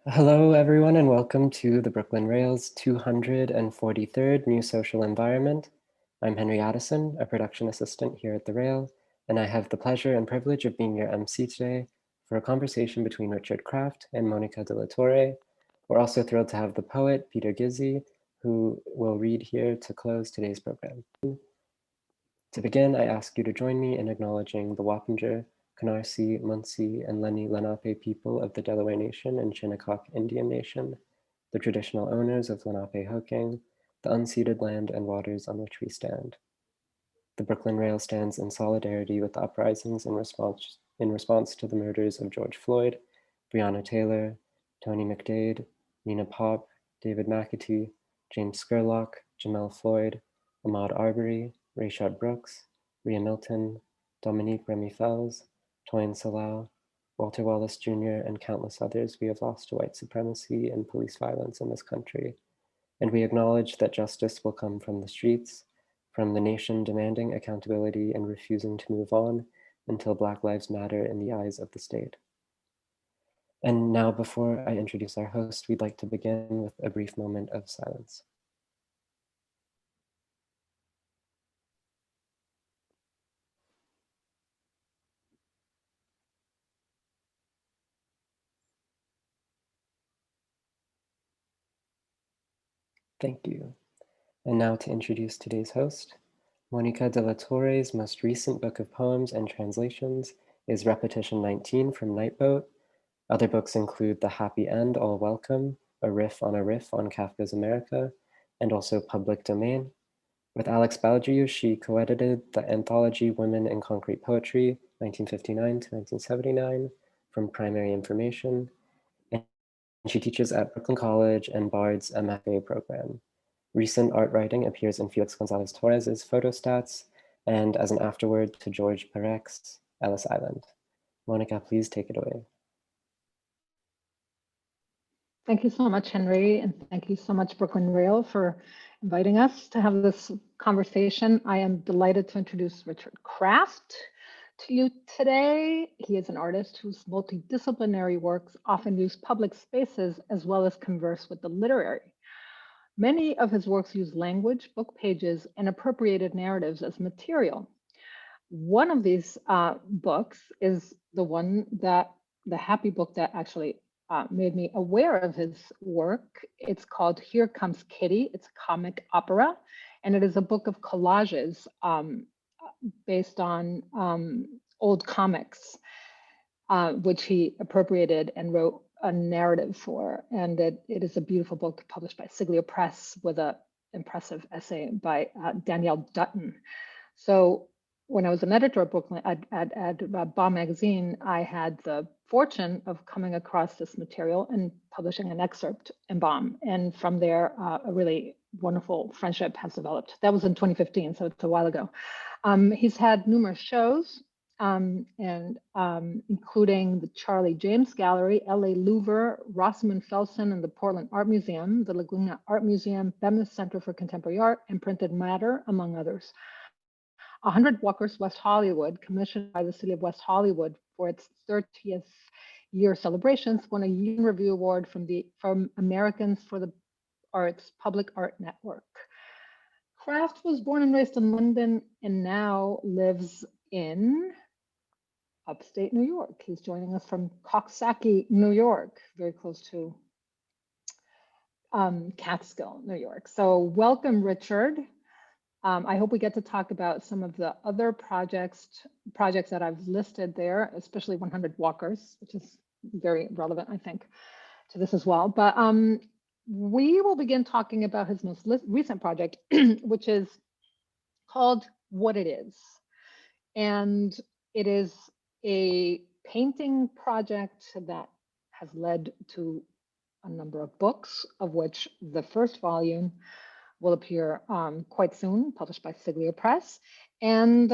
Hello, everyone, and welcome to the Brooklyn Rail's 243rd New Social Environment. I'm Henry Addison, a production assistant here at the Rail, and I have the pleasure and privilege of being your MC today for a conversation between Richard Kraft and Mónica de la Torre. We're also thrilled to have the poet, Peter Gizzi, who will read here to close today's program. To begin, I ask you to join me in acknowledging the Wappinger, Canarsie, Munsee, and Lenni Lenape people of the Delaware Nation and Shinnecock Indian Nation, the traditional owners of Lenapehoking, the unceded land and waters on which we stand. The Brooklyn Rail stands in solidarity with the uprisings in response to the murders of George Floyd, Breonna Taylor, Tony McDade, Nina Pop, David McAtee, James Scurlock, Jamel Floyd, Ahmaud Arbery, Rayshard Brooks, Rhea Milton, Dominique Remy Fells, Toyin Salau, Walter Wallace Jr., and countless others we have lost to white supremacy and police violence in this country. And we acknowledge that justice will come from the streets, from the nation demanding accountability and refusing to move on until Black Lives Matter in the eyes of the state. And now, before I introduce our host, we'd like to begin with a brief moment of silence. Thank you. And now to introduce today's host. Mónica de la Torre's most recent book of poems and translations is Repetition 19 from Nightboat. Other books include The Happy End, All Welcome, a riff on Kafka's America, and also Public Domain. With Alex Balgiu, she co-edited the anthology Women in Concrete Poetry, 1959 to 1979, from Primary Information, and she teaches at Brooklyn College and Bard's MFA program. Recent art writing appears in Felix Gonzalez Torres's Photostats and as an afterword to George Perek's Ellis Island. Mónica, please take it away. Thank you so much, Henry, and thank you so much, Brooklyn Rail, for inviting us to have this conversation. I am delighted to introduce Richard Kraft to you today. He is an artist whose multidisciplinary works often use public spaces as well as converse with the literary. Many of his works use language, book pages, and appropriated narratives as material. One of these books is the happy book that actually made me aware of his work. It's called Here Comes Kitty. It's a comic opera, and it is a book of collages based on old comics, which he appropriated and wrote a narrative for. And it is a beautiful book published by Siglio Press with an impressive essay by Danielle Dutton. So when I was an editor at Brooklyn at Bomb magazine, I had the fortune of coming across this material and publishing an excerpt in Bomb. And from there, a really wonderful friendship has developed. That was in 2015, so it's a while ago. He's had numerous shows, including the Charlie James Gallery, LA Louver, Rosamund Felsen and the Portland Art Museum, the Laguna Art Museum, Bemis Center for Contemporary Art, and Printed Matter, among others. 100 Walkers West Hollywood, commissioned by the city of West Hollywood for its 30th year celebrations, won a Year Review Award from Americans for the Arts Public Art Network. Kraft was born and raised in London and now lives in upstate New York. He's joining us from Coxsackie, New York, very close to Catskill, New York. So welcome, Richard. I hope we get to talk about some of the other projects that I've listed there, especially 100 Walkers, which is very relevant, I think, to this as well. But we will begin talking about his most recent project, which is called What It Is. And it is a painting project that has led to a number of books, of which the first volume will appear quite soon, published by Siglio Press. And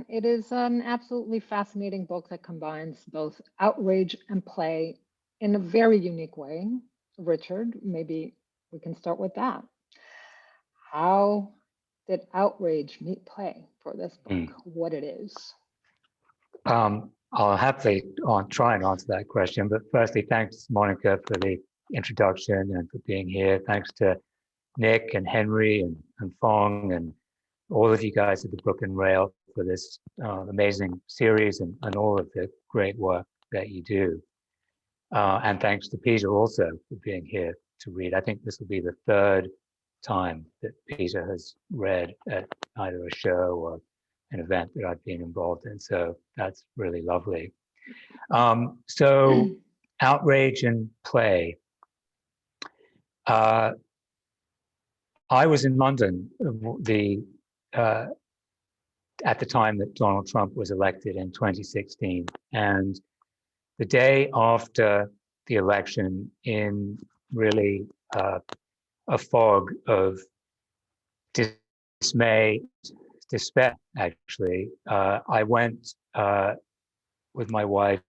it is an absolutely fascinating book that combines both outrage and play in a very unique way. Richard, maybe we can start with that. How did outrage meet play for this book, What It Is? I'll happily try and answer that question. But firstly, thanks, Monica, for the introduction and for being here. Thanks to Nick and Henry and Fong and all of you guys at the Brooklyn Rail for this amazing series and all of the great work that you do. And thanks to Peter also for being here to read. I think this will be the third time that Peter has read at either a show or an event that I've been involved in. So that's really lovely. So outrage and play. I was in London at the time that Donald Trump was elected in 2016. And the day after the election, in really a fog of despair, actually, I went with my wife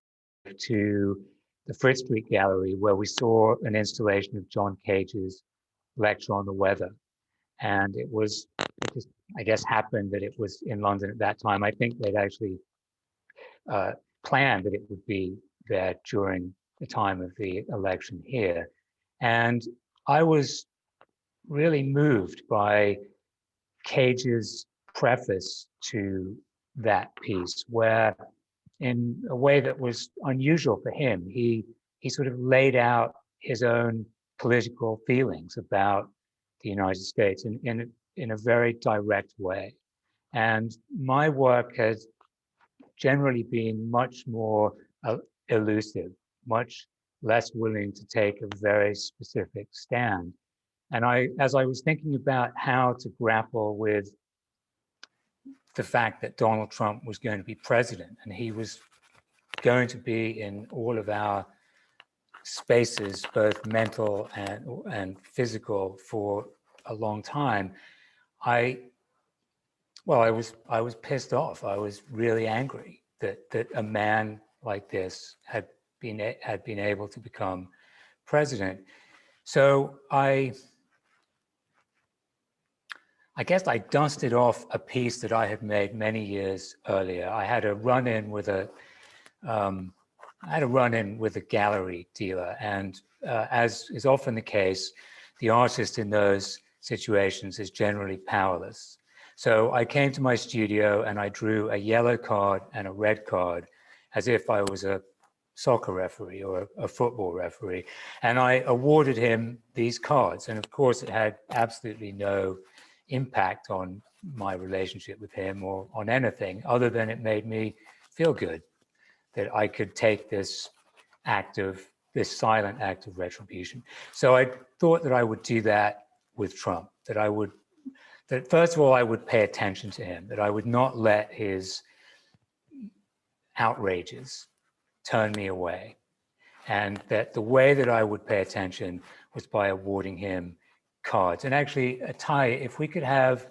to the Fritz Street Gallery, where we saw an installation of John Cage's lecture on the weather. And it just, I guess, happened that it was in London at that time. I think they'd actually planned that it would be there during the time of the election here. And I was really moved by Cage's preface to that piece, where in a way that was unusual for him, he sort of laid out his own political feelings about the United States in a very direct way. And my work has generally been much more elusive, much less willing to take a very specific stand. And as I was thinking about how to grapple with the fact that Donald Trump was going to be president and he was going to be in all of our spaces, both mental and physical, for a long time, I was pissed off. I was really angry that a man like this had been able to become president. So I guess I dusted off a piece that I had made many years earlier. I had a run-in with a gallery dealer, and as is often the case, the artist in those situations is generally powerless. So I came to my studio and I drew a yellow card and a red card as if I was a soccer referee or a football referee. And I awarded him these cards. And of course, it had absolutely no impact on my relationship with him or on anything other than it made me feel good that I could take this silent act of retribution. So I thought that I would do that with Trump, that first of all, I would pay attention to him, that I would not let his outrages turn me away. And that the way that I would pay attention was by awarding him cards. And actually, Ty, if we could have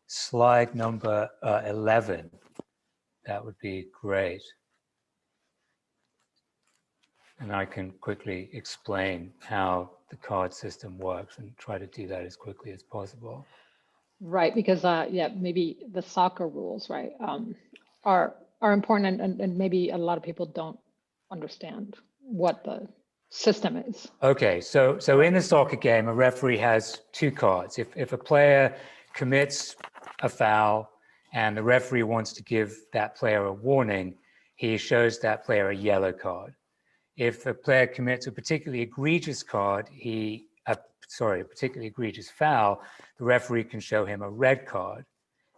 slide number 11, that would be great. And I can quickly explain how the card system works and try to do that as quickly as possible. Right, because yeah, maybe the soccer rules, right, are important, and maybe a lot of people don't understand what the system is. Okay, so in a soccer game, a referee has two cards. If a player commits a foul and the referee wants to give that player a warning, he shows that player a yellow card. If a player commits a particularly egregious particularly egregious foul, the referee can show him a red card.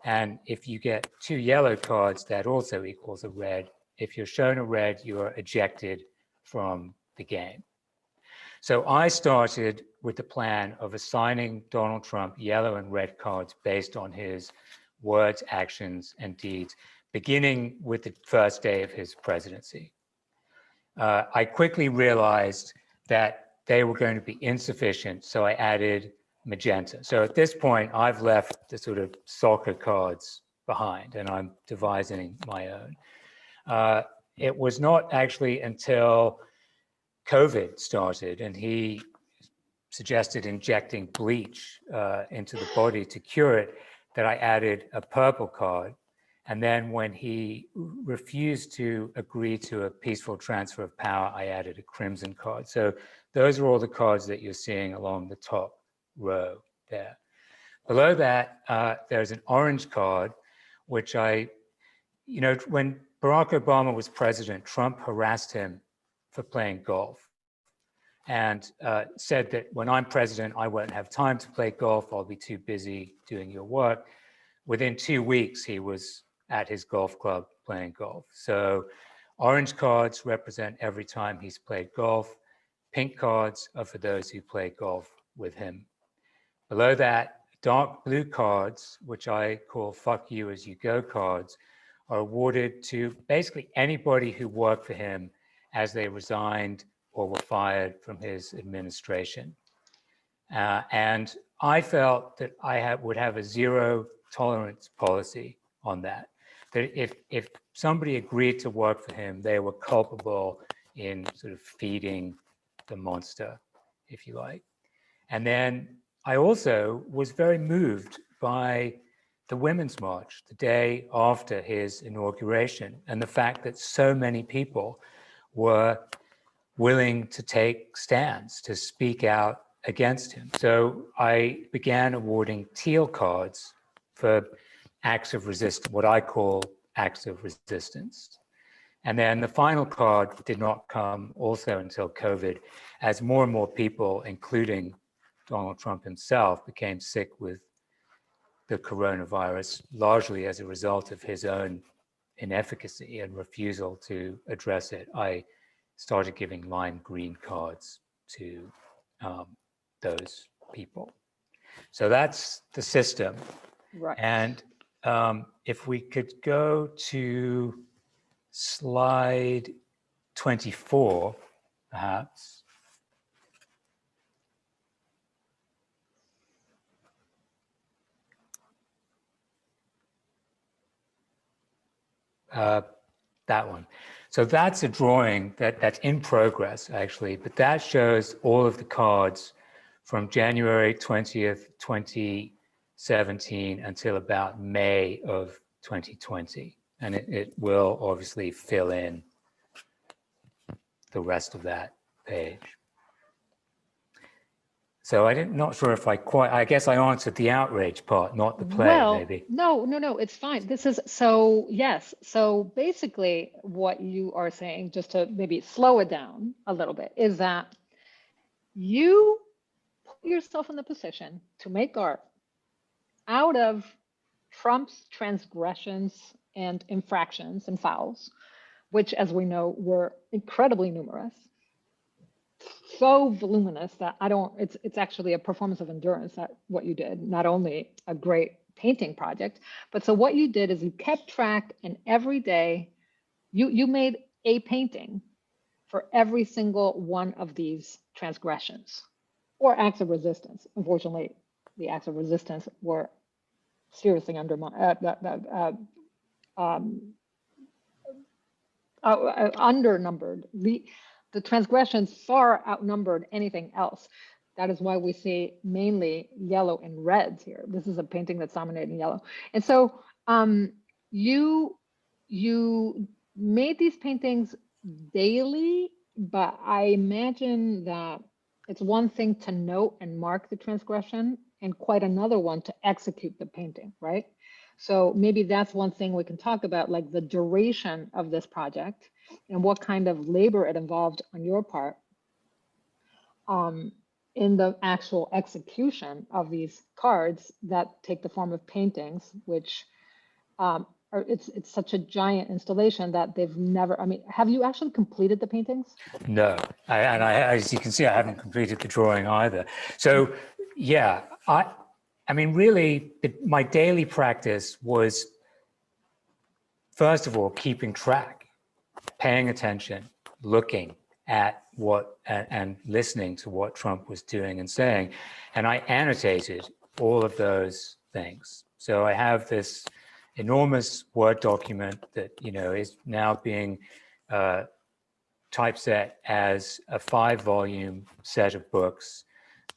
And if you get two yellow cards, that also equals a red. If you're shown a red, you are ejected from the game. So I started with the plan of assigning Donald Trump yellow and red cards based on his words, actions, and deeds, beginning with the first day of his presidency. I quickly realized that they were going to be insufficient, so I added magenta. So at this point, I've left the sort of soccer cards behind, and I'm devising my own. It was not actually until COVID started, and he suggested injecting bleach into the body to cure it, that I added a purple card. And then when he refused to agree to a peaceful transfer of power, I added a crimson card. So those are all the cards that you're seeing along the top row there. Below that, there's an orange card, which when Barack Obama was president, Trump harassed him for playing golf and said that when I'm president, I won't have time to play golf. I'll be too busy doing your work. Within 2 weeks, he was at his golf club playing golf. So orange cards represent every time he's played golf. Pink cards are for those who play golf with him. Below that, dark blue cards, which I call fuck you as you go cards, are awarded to basically anybody who worked for him as they resigned or were fired from his administration. And I felt that I would have a zero tolerance policy on that. That if somebody agreed to work for him, they were culpable in sort of feeding the monster, if you like. And then I also was very moved by the Women's March the day after his inauguration and the fact that so many people were willing to take stands, to speak out against him. So I began awarding teal cards for acts of resistance, what I call acts of resistance. And then the final card did not come also until COVID, as more and more people, including Donald Trump himself, became sick with the coronavirus, largely as a result of his own inefficacy and refusal to address it. I started giving lime green cards to those people. So that's the system. Right. And if we could go to slide 24, perhaps. That one. So that's a drawing that's in progress, actually, but that shows all of the cards from January 20th, 2017 until about May of 2020. And it will obviously fill in the rest of that page. So not sure if I guess I answered the outrage part, not the play, maybe. No, it's fine. This is, so yes. So basically what you are saying, just to maybe slow it down a little bit, is that you put yourself in the position to make art out of Trump's transgressions and infractions and fouls, which, as we know, were incredibly numerous. So voluminous that it's actually a performance of endurance that what you did, not only a great painting project, but so what you did is you kept track, and every day you made a painting for every single one of these transgressions or acts of resistance. Unfortunately, the acts of resistance were seriously undernumbered. The transgressions far outnumbered anything else. That is why we see mainly yellow and reds here. This is a painting that's dominated in yellow. And so you made these paintings daily, but I imagine that it's one thing to note and mark the transgression and quite another one to execute the painting, right? So maybe that's one thing we can talk about, like the duration of this project and what kind of labor it involved on your part in the actual execution of these cards that take the form of paintings, which it's such a giant installation that they've never, I mean, have you actually completed the paintings? No, as you can see, I haven't completed the drawing either. So yeah, I mean, really, my daily practice was, first of all, keeping track, paying attention, looking at what and listening to what Trump was doing and saying. And I annotated all of those things. So I have this enormous Word document that, is now being typeset as a 5-volume set of books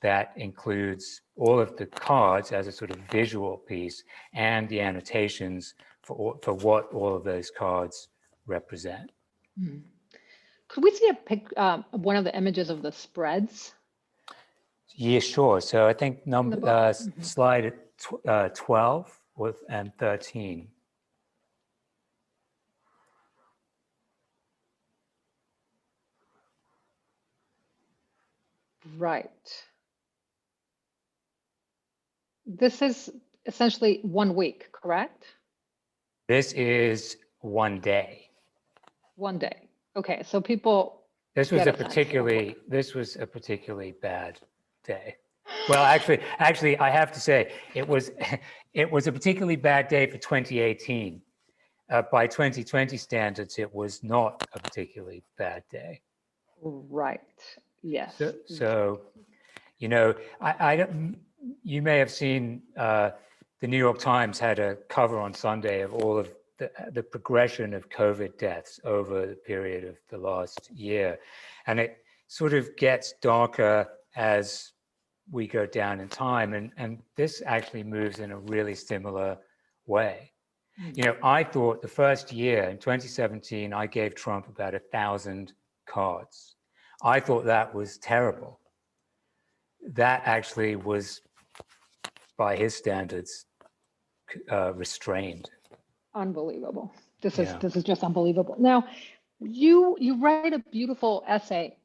that includes all of the cards as a sort of visual piece and the annotations for what all of those cards represent. Could we see one of the images of the spreads? Yeah, sure. So I think slide 12 and 13. Right. This is essentially 1 week, correct? This is 1 day. 1 day. Okay, so people. This was a particularly bad day. Well, actually, I have to say it was a particularly bad day for 2018. By 2020 standards, it was not a particularly bad day. Right. Yes. So you know, I don't. You may have seen the New York Times had a cover on Sunday of all of the progression of COVID deaths over the period of the last year, and it sort of gets darker as we go down in time, and this actually moves in a really similar way. You know, I thought the first year in 2017, I gave Trump about 1,000 cards. I thought that was terrible. That actually was, by his standards, restrained. Unbelievable. This is just unbelievable. Now, you write a beautiful essay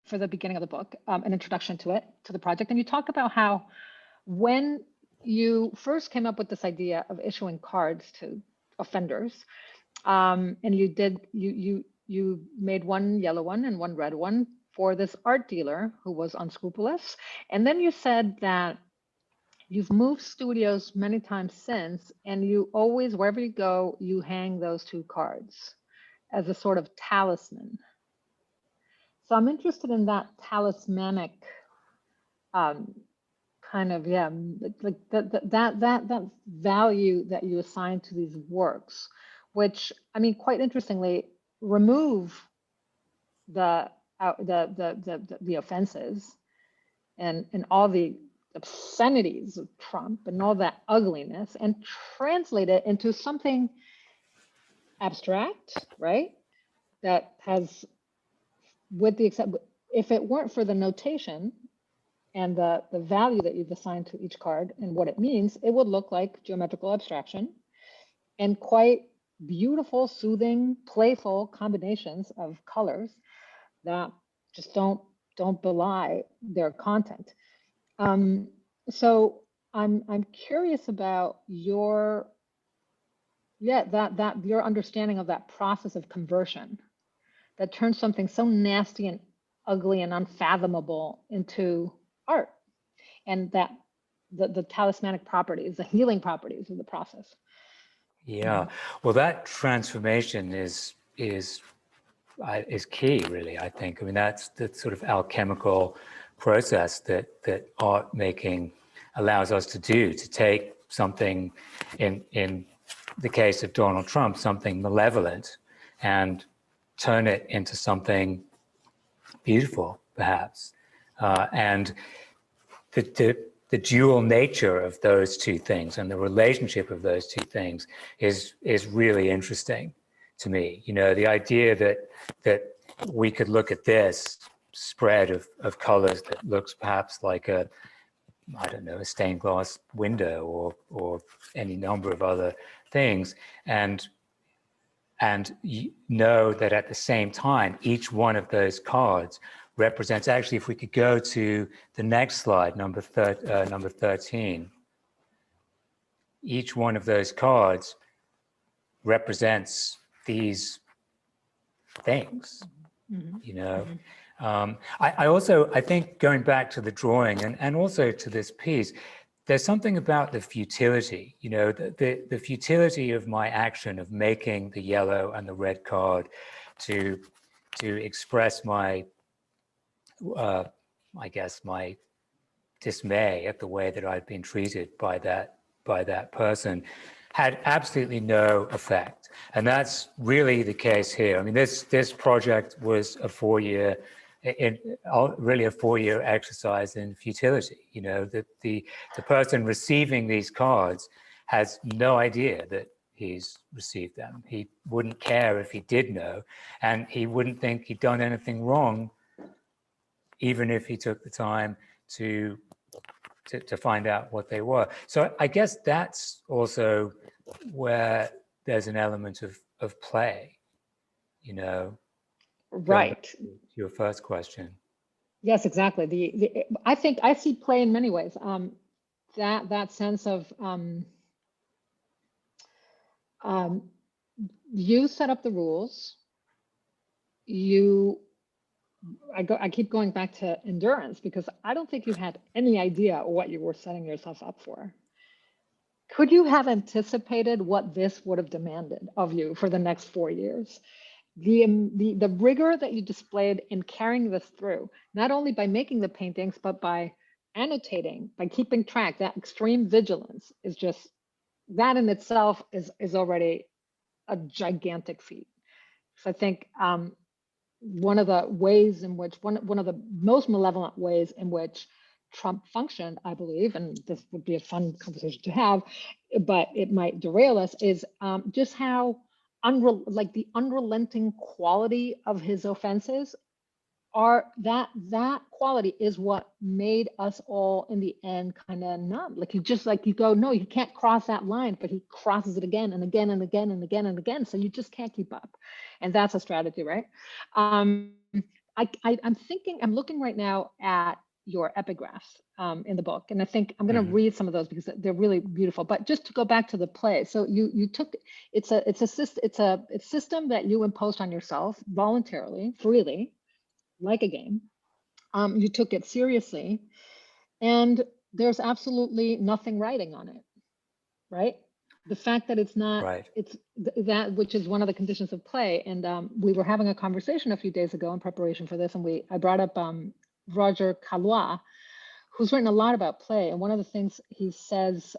for the beginning of the book, an introduction to the project, and you talk about how when you first came up with this idea of issuing cards to offenders, and you made one yellow one and one red one for this art dealer who was unscrupulous, and then you said that you've moved studios many times since, and you always, wherever you go, you hang those 2 cards as a sort of talisman. So I'm interested in that talismanic kind of, like that value that you assign to these works, which, I mean, quite interestingly, remove the offenses and all the obscenities of Trump and all that ugliness, and translate it into something abstract, right? That has, with the except, if it weren't for the notation and the value that you've assigned to each card and what it means, it would look like geometrical abstraction and quite beautiful, soothing, playful combinations of colors that just don't belie their content. So I'm curious about your your understanding of that process of conversion that turns something so nasty and ugly and unfathomable into art, and that the talismanic properties, the healing properties of the process. Yeah, well, that transformation is key, really. I think. I mean, that's the sort of alchemical process that art making allows us to do, to take something, in the case of Donald Trump, something malevolent, and turn it into something beautiful, perhaps. And the dual nature of those 2 things and the relationship of those 2 things is really interesting to me. You know, the idea that we could look at this spread of colors that looks perhaps like a stained glass window or any number of other things, and know that at the same time, each one of those cards represents, actually, if we could go to the next slide, number 13, each one of those cards represents these things, you know. I think, going back to the drawing and also to this piece, there's something about the futility, you know, the futility of my action of making the yellow and the red card to express my, I guess, my dismay at the way that I'd been treated by that person, had absolutely no effect. And that's really the case here. I mean, this project was a 4-year, really a 4-year exercise in futility. You know, that the person receiving these cards has no idea he's received them. He wouldn't care if he did know, and he wouldn't think he'd done anything wrong, even if he took the time to find out what they were. So I guess that's also where there's an element of play, you know. Right. Your first question. Yes, exactly. I think I see play in many ways. That sense of you set up the rules. I keep going back to endurance because I don't think you had any idea what you were setting yourself up for. Could you have anticipated what this would have demanded of you for the next 4 years? The rigor that you displayed in carrying this through, not only by making the paintings, but by annotating, by keeping track, that extreme vigilance is just, that in itself is already a gigantic feat. So I think one of the ways in which, one of the most malevolent ways in which Trump functioned, I believe, and this would be a fun conversation to have, but it might derail us, is just how like the unrelenting quality of his offenses are, that quality is what made us all in the end kind of numb. Like you go, no, you can't cross that line, but he crosses it again and again and again and again and again. So you just can't keep up. And that's a strategy, right? I'm looking right now at your epigraphs in the book, and I think I'm going to read some of those because they're really beautiful. But just to go back to the play, so you took, it's a system that you imposed on yourself voluntarily, freely, like a game. You took it seriously, and there's absolutely nothing writing on it, right? The fact that it's not, right. It's that, which is one of the conditions of play. And we were having a conversation a few days ago in preparation for this, and I brought up Roger Calois, who's written a lot about play. And one of the things he says,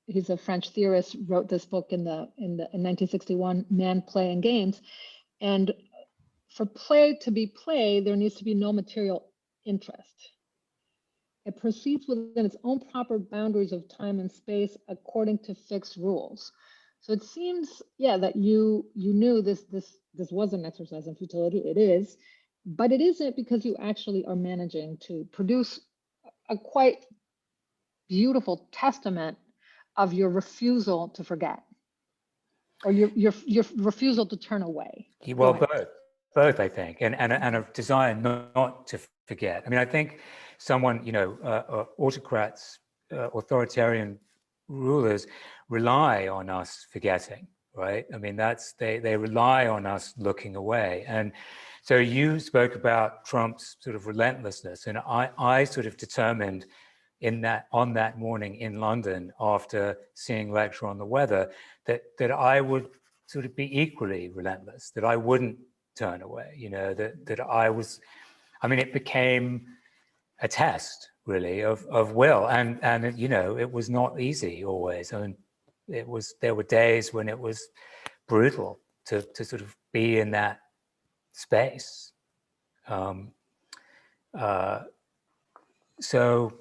he's a French theorist, wrote this book in 1961, Man, Play, and Games. And for play to be play, there needs to be no material interest. It proceeds within its own proper boundaries of time and space according to fixed rules. So it seems, yeah, that you knew this was an exercise in futility. It is, but it isn't, because you actually are managing to produce a quite beautiful testament of your refusal to forget, or your refusal to turn away. Well, both, I think, and a desire not to forget. I mean, I think someone, autocrats, authoritarian rulers rely on us forgetting, right? I mean, they rely on us looking away. And so you spoke about Trump's sort of relentlessness, and I sort of determined on that morning in London, after seeing Lecture on the Weather, that I would sort of be equally relentless, that I wouldn't turn away, that I was, I mean, it became a test really of will, and it was not easy always. I mean, there were days when it was brutal to sort of be in that space. So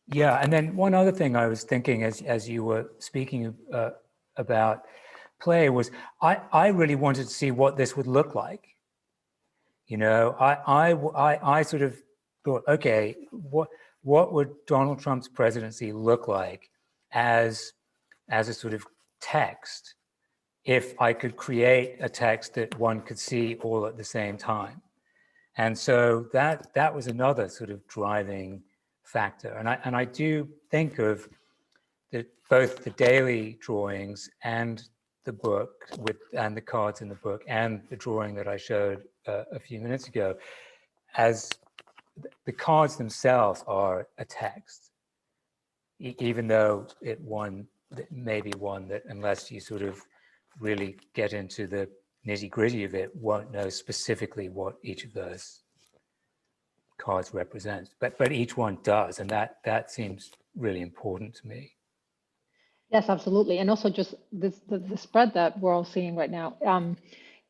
yeah, and then one other thing I was thinking as you were speaking about play was I really wanted to see what this would look like. I sort of thought, okay, what would Donald Trump's presidency look like as a sort of text, if I could create a text that one could see all at the same time? And so that was another sort of driving factor. And I do think of both the daily drawings and the book and the cards in the book and the drawing that I showed a few minutes ago as the cards themselves are a text, even though it may be one that, unless you sort of really get into the nitty-gritty of it, won't know specifically what each of those cards represents, but each one does, and that seems really important to me. Yes, absolutely. And also just this, the spread that we're all seeing right now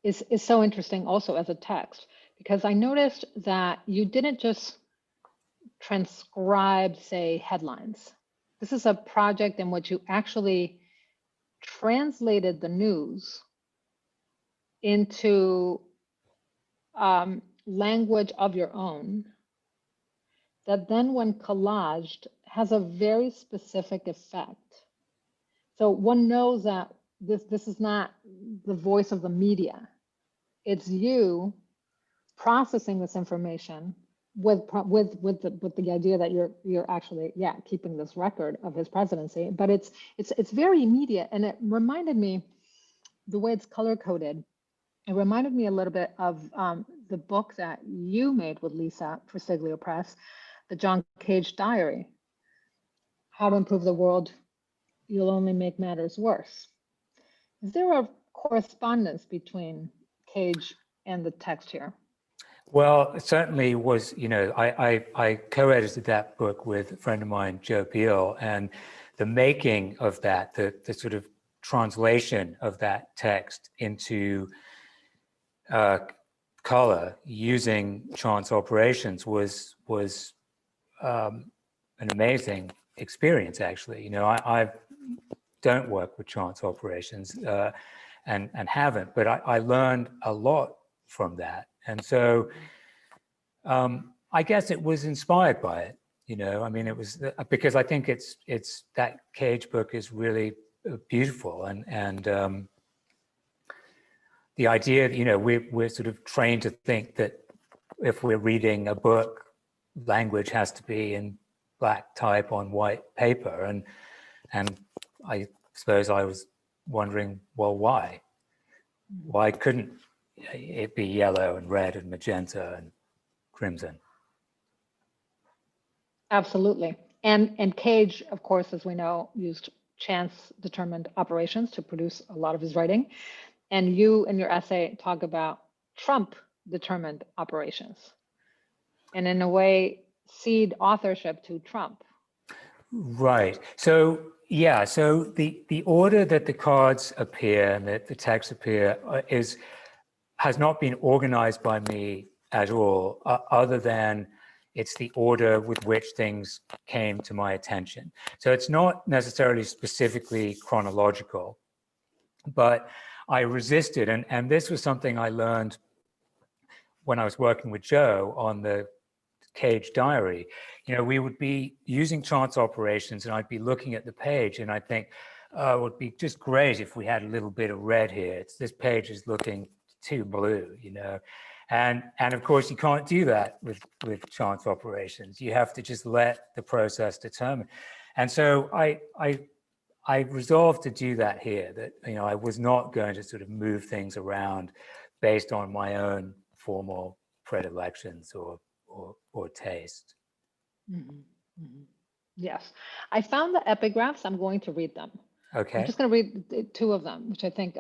is so interesting also as a text, because I noticed that you didn't just transcribe, say, headlines. This is a project in which you actually translated the news into language of your own that then, when collaged, has a very specific effect. So one knows that this is not the voice of the media. It's you processing this information with the idea that you're actually keeping this record of his presidency. But it's very immediate, and it reminded me the way it's color coded. It reminded me a little bit of the book that you made with Lisa for Siglio Press, the John Cage Diary. How to Improve the World, You'll Only Make Matters Worse. Is there a correspondence between Cage and the text here? Well, it certainly was, I co-edited that book with a friend of mine, Joe Peel, and the making of that, the sort of translation of that text into color using chance operations was an amazing experience, actually. I don't work with chance operations and haven't, but I learned a lot from that. And so I guess it was inspired by it, it was because I think it's that Cage book is really beautiful, and the idea that, we're sort of trained to think that if we're reading a book, language has to be in black type on white paper, and I suppose I was wondering, well, why? Why couldn't it be yellow and red and magenta and crimson? Absolutely. And Cage, of course, as we know, used chance-determined operations to produce a lot of his writing. And you, in your essay, talk about Trump-determined operations, and in a way, cede authorship to Trump. Right. So, so the order that the cards appear and that the text appear has not been organized by me at all, other than it's the order with which things came to my attention. So it's not necessarily specifically chronological, but I resisted, and this was something I learned when I was working with Joe on the Cage Diary. We would be using chance operations, and I'd be looking at the page, and I'd think, oh, it would be just great if we had a little bit of red here. This page is looking too blue, and of course you can't do that with chance operations. You have to just let the process determine. And so I resolved to do that here, that I was not going to sort of move things around based on my own formal predilections or taste. Mm-hmm. Mm-hmm. Yes, I found the epigraphs. I'm going to read them. Okay. I'm just going to read two of them, which I think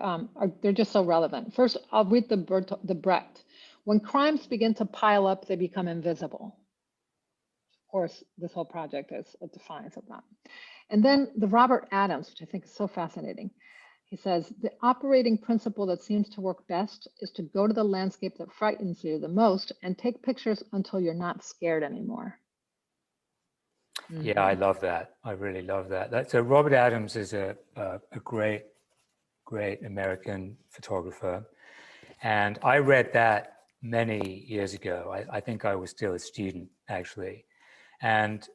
they're just so relevant. First, I'll read the Brecht. When crimes begin to pile up, they become invisible. Of course, this whole project is a defiance of that. And then the Robert Adams, which I think is so fascinating. He says, the operating principle that seems to work best is to go to the landscape that frightens you the most and take pictures until you're not scared anymore. Yeah, I love that. I really love that. So Robert Adams is a great American photographer. And I read that many years ago. I think I was still a student, actually. And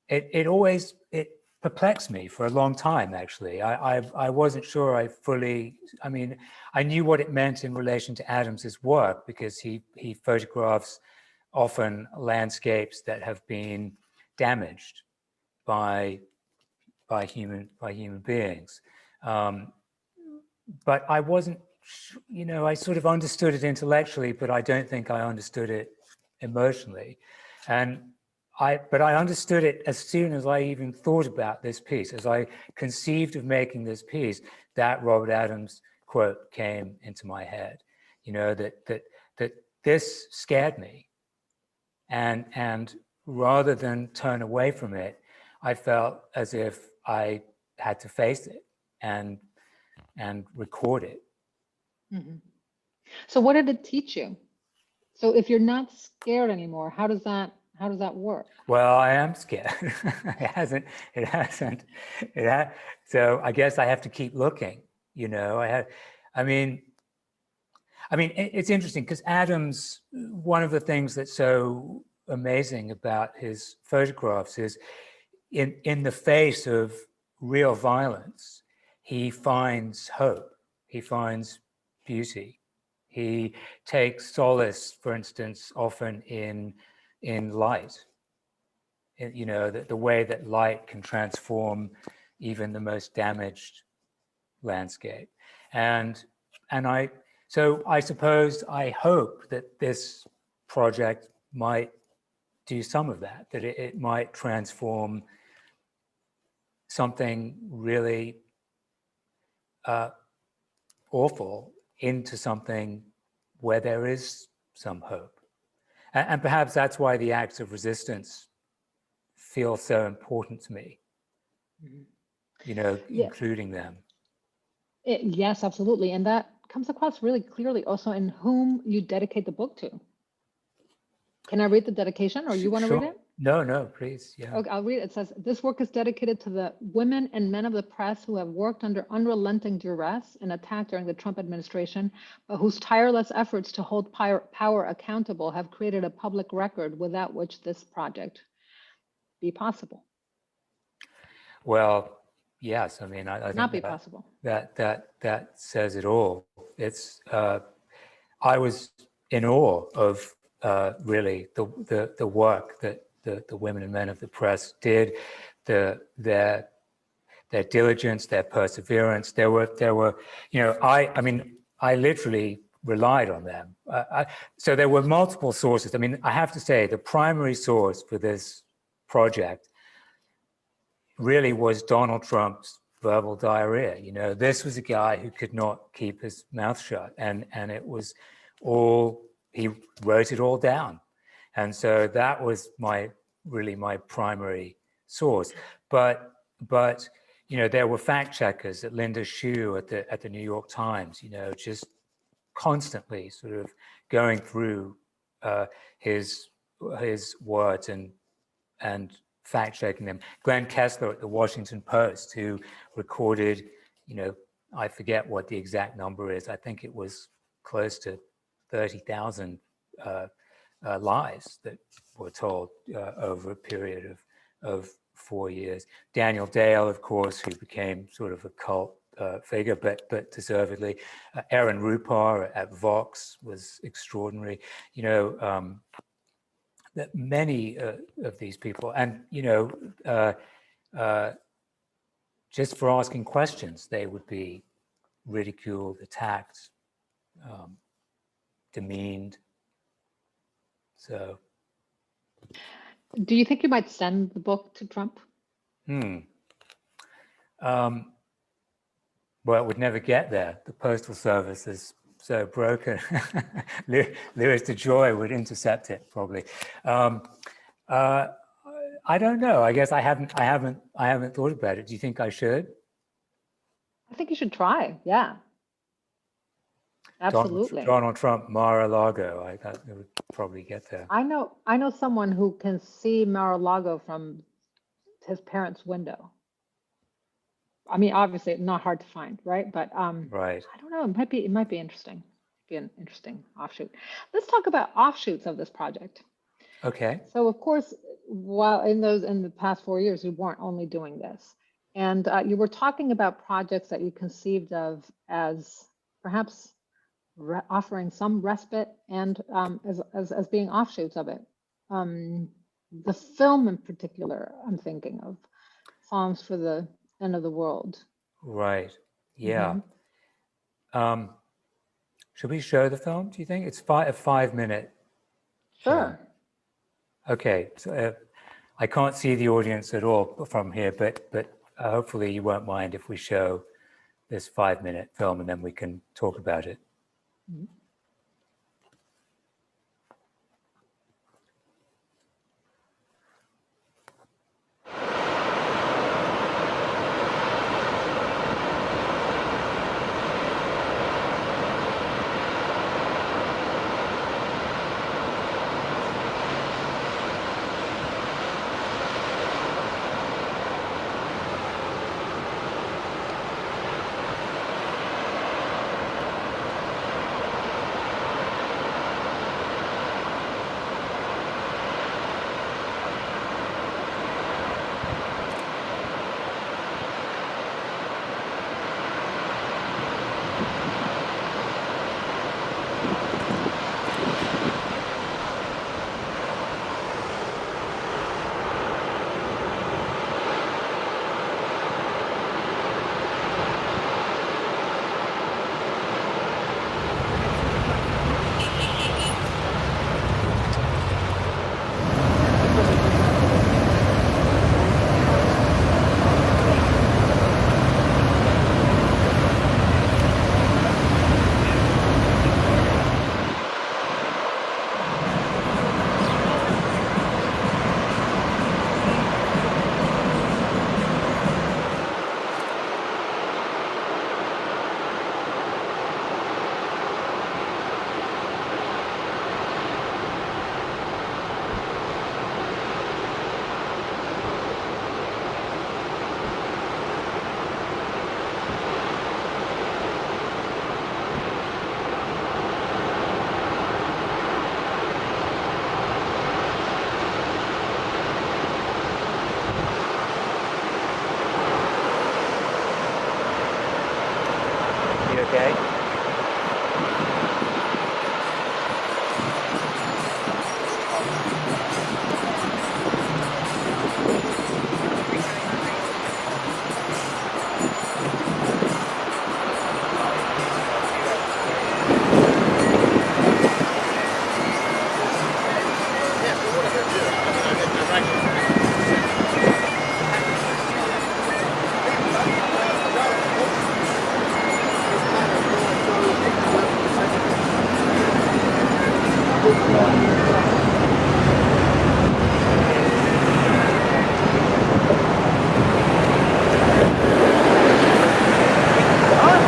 it perplexed me for a long time, actually. I wasn't sure I knew what it meant in relation to Adams's work, because he photographs often landscapes that have been damaged by human beings. But I wasn't, I sort of understood it intellectually, but I don't think I understood it emotionally. But I understood it as soon as I even thought about this piece. As I conceived of making this piece, that Robert Adams quote came into my head, that this scared me. And rather than turn away from it, I felt as if I had to face it and record it. Mm-hmm. So what did it teach you? So if you're not scared anymore, how does that How does that work? Well, I am scared. So I guess I have to keep looking, you know. I mean, it's interesting because Adams, one of the things that's so amazing about his photographs is in the face of real violence, he finds hope, he finds beauty. He takes solace, for instance, often in light. You know, the way that light can transform even the most damaged landscape. So I suppose, I hope that this project might do some of that, that it might transform something really awful into something where there is some hope. And perhaps that's why the acts of resistance feel so important to me, you know, including them. Yes, absolutely. And that comes across really clearly also in whom you dedicate the book to. Can I read the dedication, or you want to read it? No, please. Yeah. Okay, I'll read it. It says, this work is dedicated to the women and men of the press who have worked under unrelenting duress and attack during the Trump administration, but whose tireless efforts to hold power accountable have created a public record without which this project be possible. Well, yes. I mean, I Not think be possible. That says it all. It's I was in awe of really the work that the women and men of the press did, their diligence, their perseverance. There were, you know, I literally relied on them. So there were multiple sources. I mean, I have to say the primary source for this project really was Donald Trump's verbal diarrhea. You know, this was a guy who could not keep his mouth shut, and it was all, he wrote it all down. And so that was really my primary source. But you know, there were fact checkers at Linda Shu at the New York Times, you know, just constantly sort of going through his words and fact checking them. Glenn Kessler at the Washington Post, who recorded, you know, I forget what the exact number is. I think it was close to 30,000 lies that were told over a period of 4 years. Daniel Dale, of course, who became sort of a cult figure, but deservedly. Aaron Rupar at Vox was extraordinary. You know, that many of these people, and you know, just for asking questions, they would be ridiculed, attacked, demeaned. So, do you think you might send the book to Trump? Well, it would never get there. The postal service is so broken. Louis DeJoy would intercept it probably. I don't know. I guess I haven't thought about it. Do you think I should? I think you should try. Yeah. Absolutely. Donald Trump, Mar-a-Lago. I thought it would probably get there. I know someone who can see Mar-a-Lago from his parents' window. I mean, obviously, not hard to find, right? But right. I don't know. It might be interesting. Be an interesting offshoot. Let's talk about offshoots of this project. Okay. So, of course, while in the past 4 years, you weren't only doing this, and you were talking about projects that you conceived of as perhaps offering some respite and as being offshoots of it. The film in particular, I'm thinking of Songs for the End of the World. Right. Yeah. Should we show the film, do you think? It's a 5-minute. Sure. Film. Okay. So, I can't see the audience at all from here, but hopefully you won't mind if we show this 5-minute film and then we can talk about it. Mm-hmm.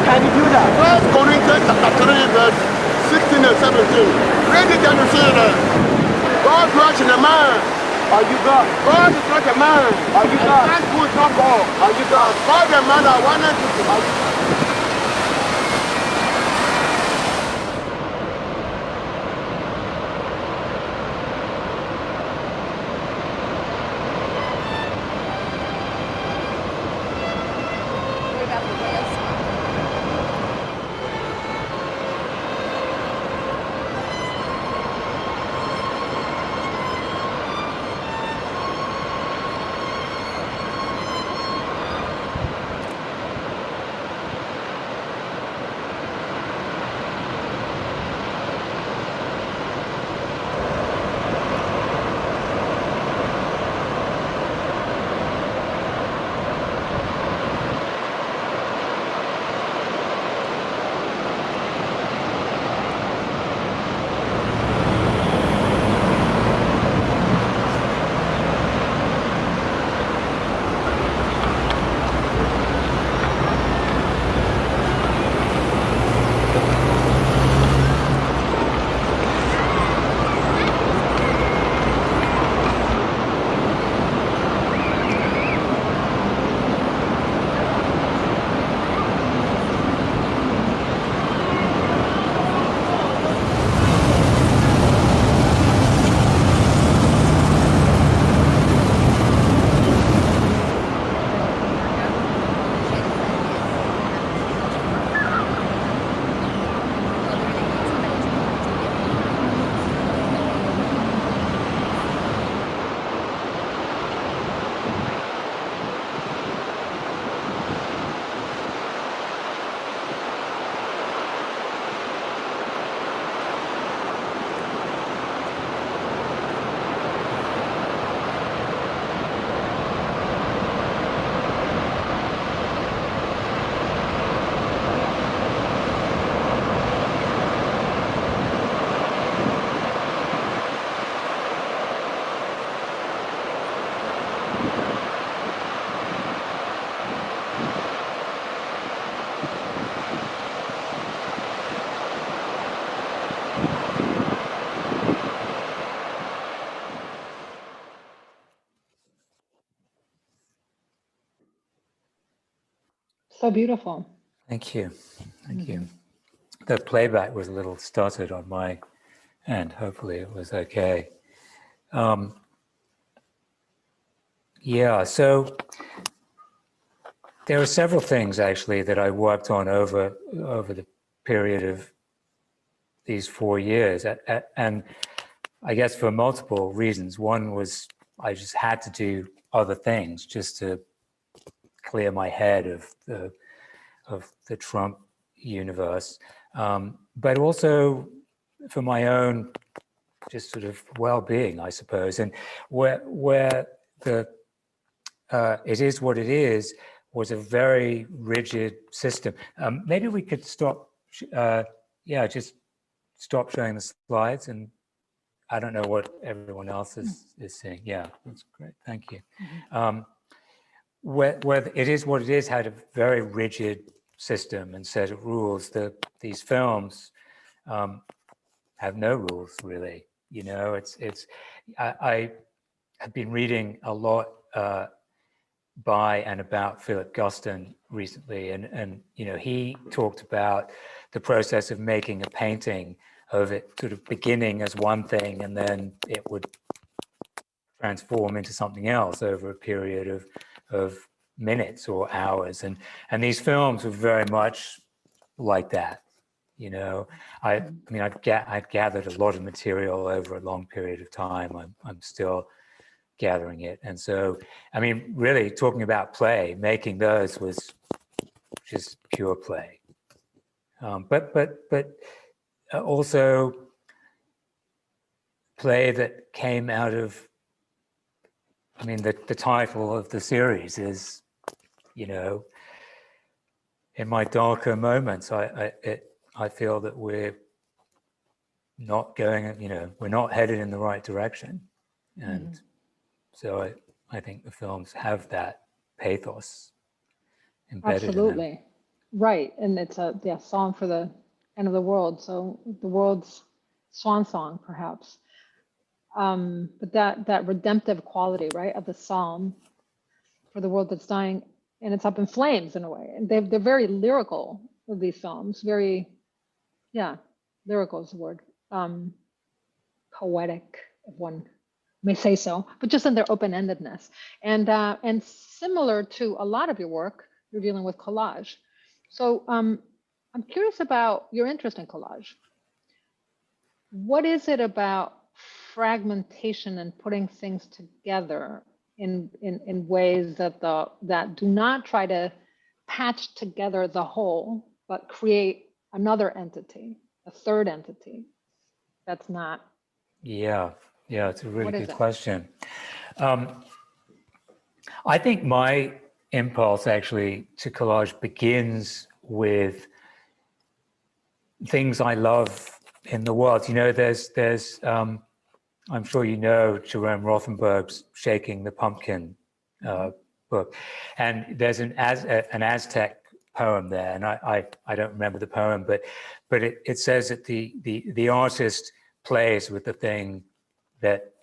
Can you do that? 1 Corinthians chapter 3, verse 16 and 17. Read it and you see that God dwells in a man. Are you God? God is not a man. Are you God? Man who is not God. Are you God? God and man are one entity. Are you God? So beautiful. Thank you. Thank you. The playback was a little stuttered on my end. Hopefully it was okay. Yeah, so there are several things actually that I worked on over the period of these 4 years, and I guess for multiple reasons. One was I just had to do other things just to clear my head of the Trump universe, but also for my own just sort of well-being, I suppose. And where the It Is What It Is was a very rigid system. Maybe we could stop, just stop showing the slides, and I don't know what everyone else is seeing. Yeah, that's great, thank you. Where It Is What It Is had a very rigid system and set of rules. These films have no rules, really. You know, I have been reading a lot by and about Philip Guston recently, and you know, he talked about the process of making a painting, of it sort of beginning as one thing and then it would transform into something else over a period of minutes or hours, and these films were very much like that. You know, I mean, I've gathered a lot of material over a long period of time. I'm still gathering it, and so I mean, really talking about play, making those was just pure play, but also play that came out of. I mean, the title of the series is, you know, in my darker moments, I feel that we're not going, you know, we're not headed in the right direction. And so I think the films have that pathos embedded in them. Absolutely. Right. And it's a song for the end of the world. So the world's swan song, perhaps. But that redemptive quality, right, of the psalm for the world that's dying, and it's up in flames in a way. And they're very lyrical, these psalms. Very, lyrical is the word. Poetic, if one may say so, but just in their open-endedness. And similar to a lot of your work, you're dealing with collage. So I'm curious about your interest in collage. What is it about fragmentation and putting things together in ways that do not try to patch together the whole, but create another entity, a third entity that's not? Yeah, it's a really good question. I think my impulse actually to collage begins with things I love in the world. You know, there's I'm sure you know Jerome Rothenberg's Shaking the Pumpkin book, and there's an Aztec poem there, and I don't remember the poem, but it says that the artist plays with the thing that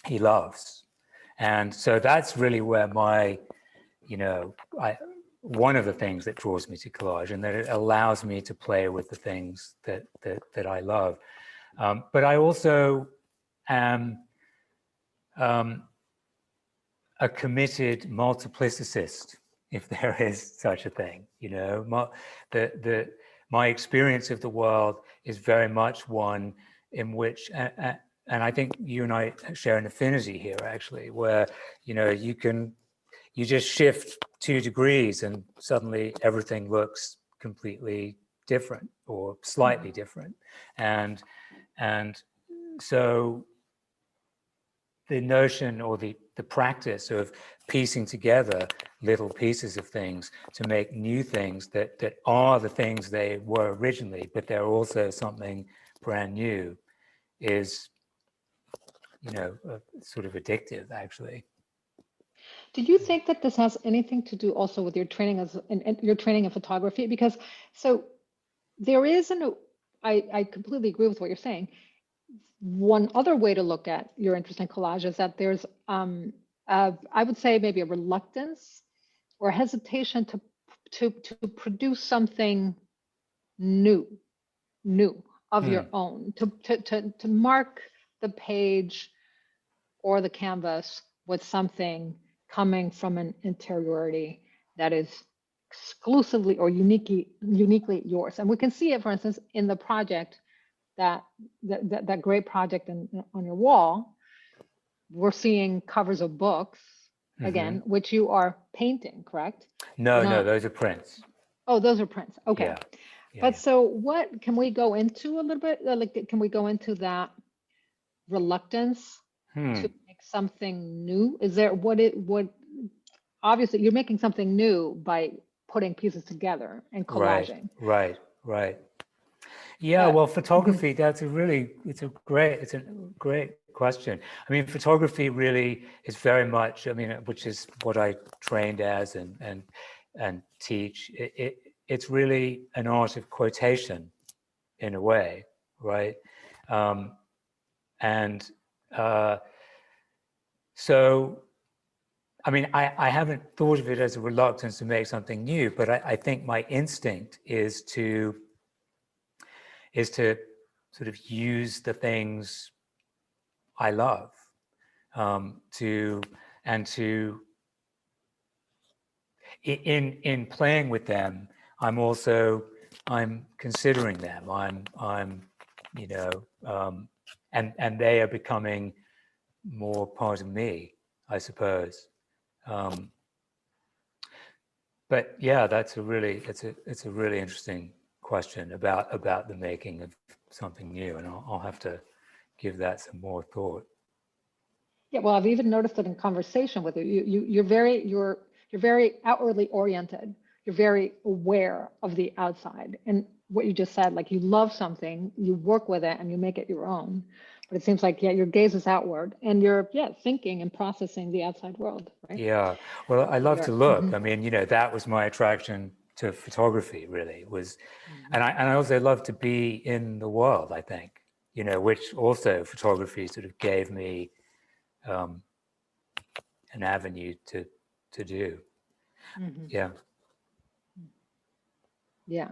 he loves. And so that's really where my, you know, one of the things that draws me to collage, and that it allows me to play with the things that I love. But I also am a committed multiplicist, if there is such a thing. You know, my experience of the world is very much one in which, and I think you and I share an affinity here, actually, where, you know, you just shift 2 degrees and suddenly everything looks completely different or slightly different. And so the notion or the practice of piecing together little pieces of things to make new things that are the things they were originally, but they're also something brand new, is, you know, sort of addictive, actually. Do you think that this has anything to do also with your training your training in photography? Because so there is I completely agree with what you're saying. One other way to look at your interest in collage is that there's I would say maybe a reluctance or hesitation to produce something new of your own, to mark the page or the canvas with something coming from an interiority that is exclusively or uniquely yours. And we can see it, for instance, in the project, that great project on your wall. We're seeing covers of books, again, which you are painting, correct? No, those are prints. Oh, those are prints. Okay. Yeah. But so what can we go into a little bit? Like, can we go into that reluctance to make something new? Is there what obviously you're making something new by putting pieces together and collaging. Right. Yeah, well, photography, it's a great question. I mean, photography really is very much, I mean, which is what I trained as and teach. It's really an art of quotation in a way, right? So, I mean, I haven't thought of it as a reluctance to make something new, but I think my instinct is to sort of use the things I love, in playing with them, I'm considering them. I'm you know, and they are becoming more part of me, I suppose. But yeah, it's a really interesting question about the making of something new, and I'll have to give that some more thought. Yeah, well, I've even noticed it in conversation with you. You're very outwardly oriented. you're very aware of the outside. And what you just said, like you love something, you work with it and you make it your own. But it seems like, yeah, your gaze is outward and you're, thinking and processing the outside world, right? Yeah, well, I love to look. Mm-hmm. I mean, that was my attraction to photography, really, was, and I also love to be in the world, I think, which also photography sort of gave me an avenue to do. Mm-hmm. Yeah. Yeah.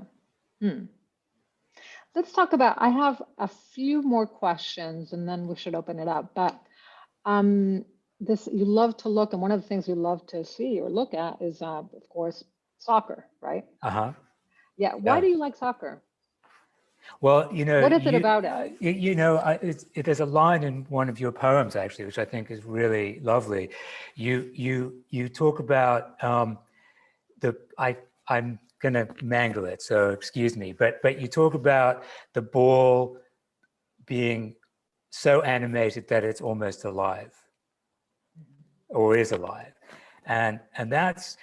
Let's talk about, I have a few more questions and then we should open it up, but this, you love to look, and one of the things you love to see or look at is, of course, soccer, right? Uh-huh. Yeah. Why do you like soccer? Well, what is it about it? There's a line in one of your poems, actually, which I think is really lovely. You talk about I'm going to mangle it, so excuse me, but you talk about the ball being so animated that it's almost alive, or is alive, and that's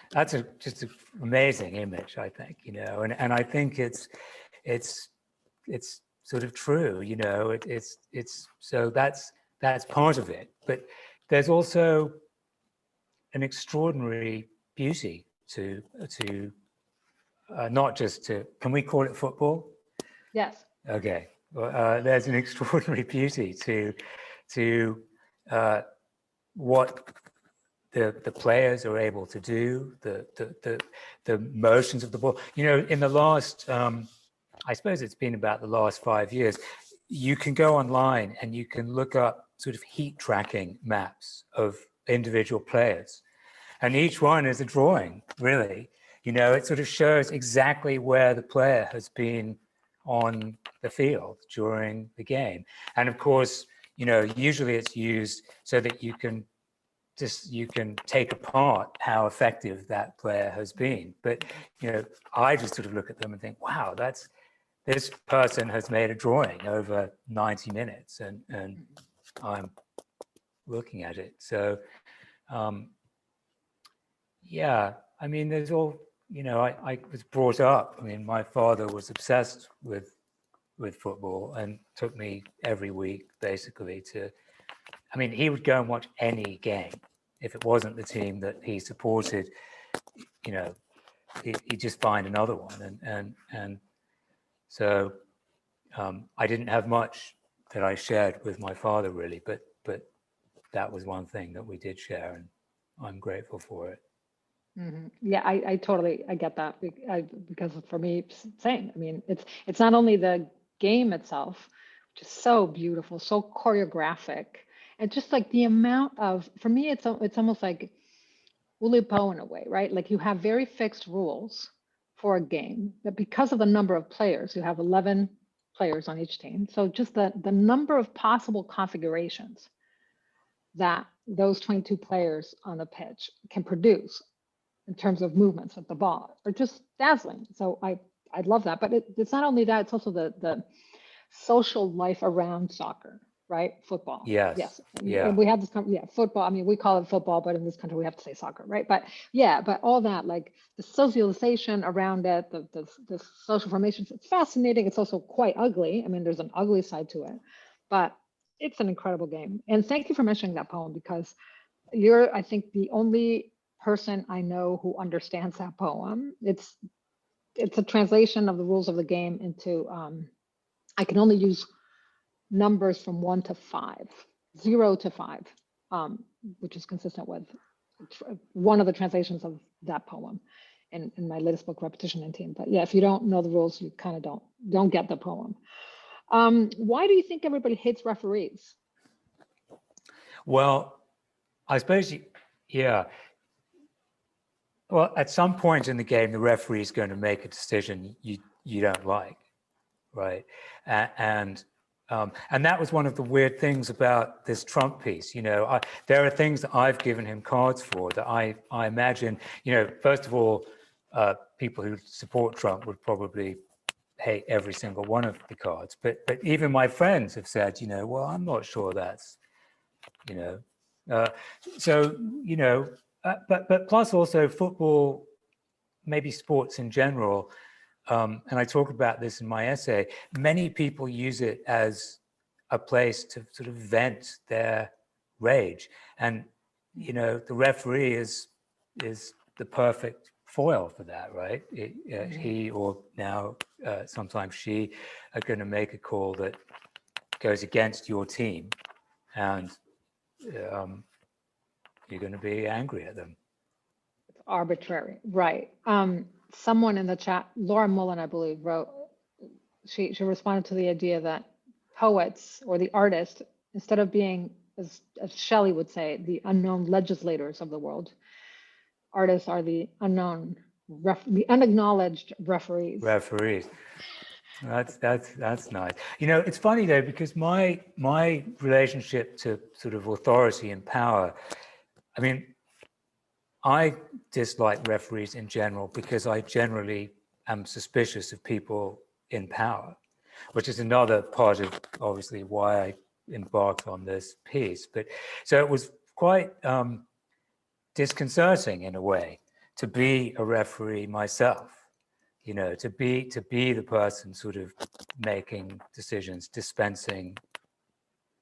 just an amazing image, I think, and I think it's sort of true, it's so that's part of it, but there's also an extraordinary beauty to not just to, can we call it football? Yes. Okay. Well, there's an extraordinary beauty to what the players are able to do, the motions of the ball. In the last, I suppose it's been about the last 5 years, you can go online and you can look up sort of heat tracking maps of individual players. And each one is a drawing, really. It sort of shows exactly where the player has been on the field during the game. And of course, usually it's used so that you can take apart how effective that player has been. But, I just sort of look at them and think, wow, this person has made a drawing over 90 minutes and I'm looking at it. So, yeah, I mean, there's all, I was brought up, I mean, my father was obsessed with football and took me every week basically I mean, he would go and watch any game. If it wasn't the team that he supported, he'd just find another one. And so I didn't have much that I shared with my father really, but that was one thing that we did share, and I'm grateful for it. Mm-hmm. Yeah, I totally, I get that, because for me, same. I mean, it's not only the game itself, which is so beautiful, so choreographic, and just like the amount of, for me, it's almost like ldquo in a way, right? Like you have very fixed rules for a game, but because of the number of players, you have 11 players on each team. So just the number of possible configurations that those 22 players on the pitch can produce in terms of movements with the ball are just dazzling. So I love that. But it's not only that, it's also the social life around soccer, right? Football. Yes. Yeah. And we have this, football. I mean, we call it football, but in this country we have to say soccer, right? But but all that, like the socialization around it, the social formations, it's fascinating. It's also quite ugly. I mean, there's an ugly side to it, but it's an incredible game. And thank you for mentioning that poem, because you're, I think, the only person I know who understands that poem. It's a translation of the rules of the game into, I can only use numbers from 1 to 5, 0 to 5, which is consistent with one of the translations of that poem in my latest book, Repetition 19. But yeah, if you don't know the rules, you kind of don't get the poem. Why do you think everybody hates referees? Well, I suppose, well, at some point in the game, the referee is going to make a decision you don't like, right? And that was one of the weird things about this Trump piece. There are things that I've given him cards for that I imagine, first of all, people who support Trump would probably hate every single one of the cards. But even my friends have said, well, I'm not sure that's, but plus also football maybe sports in general, and I talk about this in my essay, many people use it as a place to sort of vent their rage. And, you know, the referee is the perfect foil for that, right? He, or now sometimes she, are going to make a call that goes against your team, and you're going to be angry at them. It's arbitrary, right? Someone in the chat, Laura Mullen, I believe, wrote, she responded to the idea that poets or the artists, instead of being, as Shelley would say, the unknown legislators of the world, artists are the unknown, the unacknowledged referees. Referees. That's nice. You know, it's funny though, because my relationship to sort of authority and power, I mean, I dislike referees in general because I generally am suspicious of people in power, which is another part of obviously why I embarked on this piece. But so it was quite disconcerting in a way to be a referee myself, you know, to be the person sort of making decisions, dispensing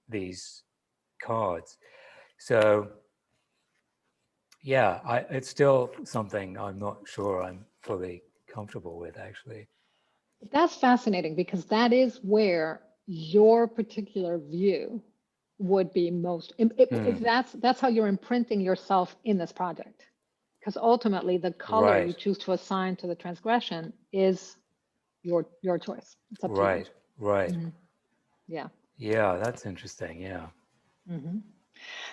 these cards. So yeah, it's still something I'm not sure I'm fully comfortable with, actually. That's fascinating, because that is where your particular view would be most, if that's how you're imprinting yourself in this project. Because ultimately the color you choose to assign to the transgression is your choice. It's up to you. Right. Mm-hmm. Yeah. Yeah, that's interesting. Yeah. Mm-hmm.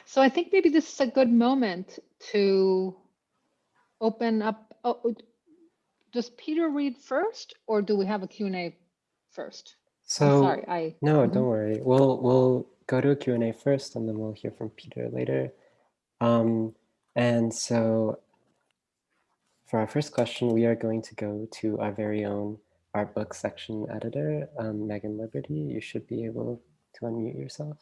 So I think maybe this is a good moment to open up. Oh, does Peter read first, or do we have a Q&A first? So, I'm sorry, no, don't worry. We'll go to a Q&A first, and then we'll hear from Peter later. And so for our first question, we are going to go to our very own art book section editor, Megan Liberty. You should be able to unmute yourself.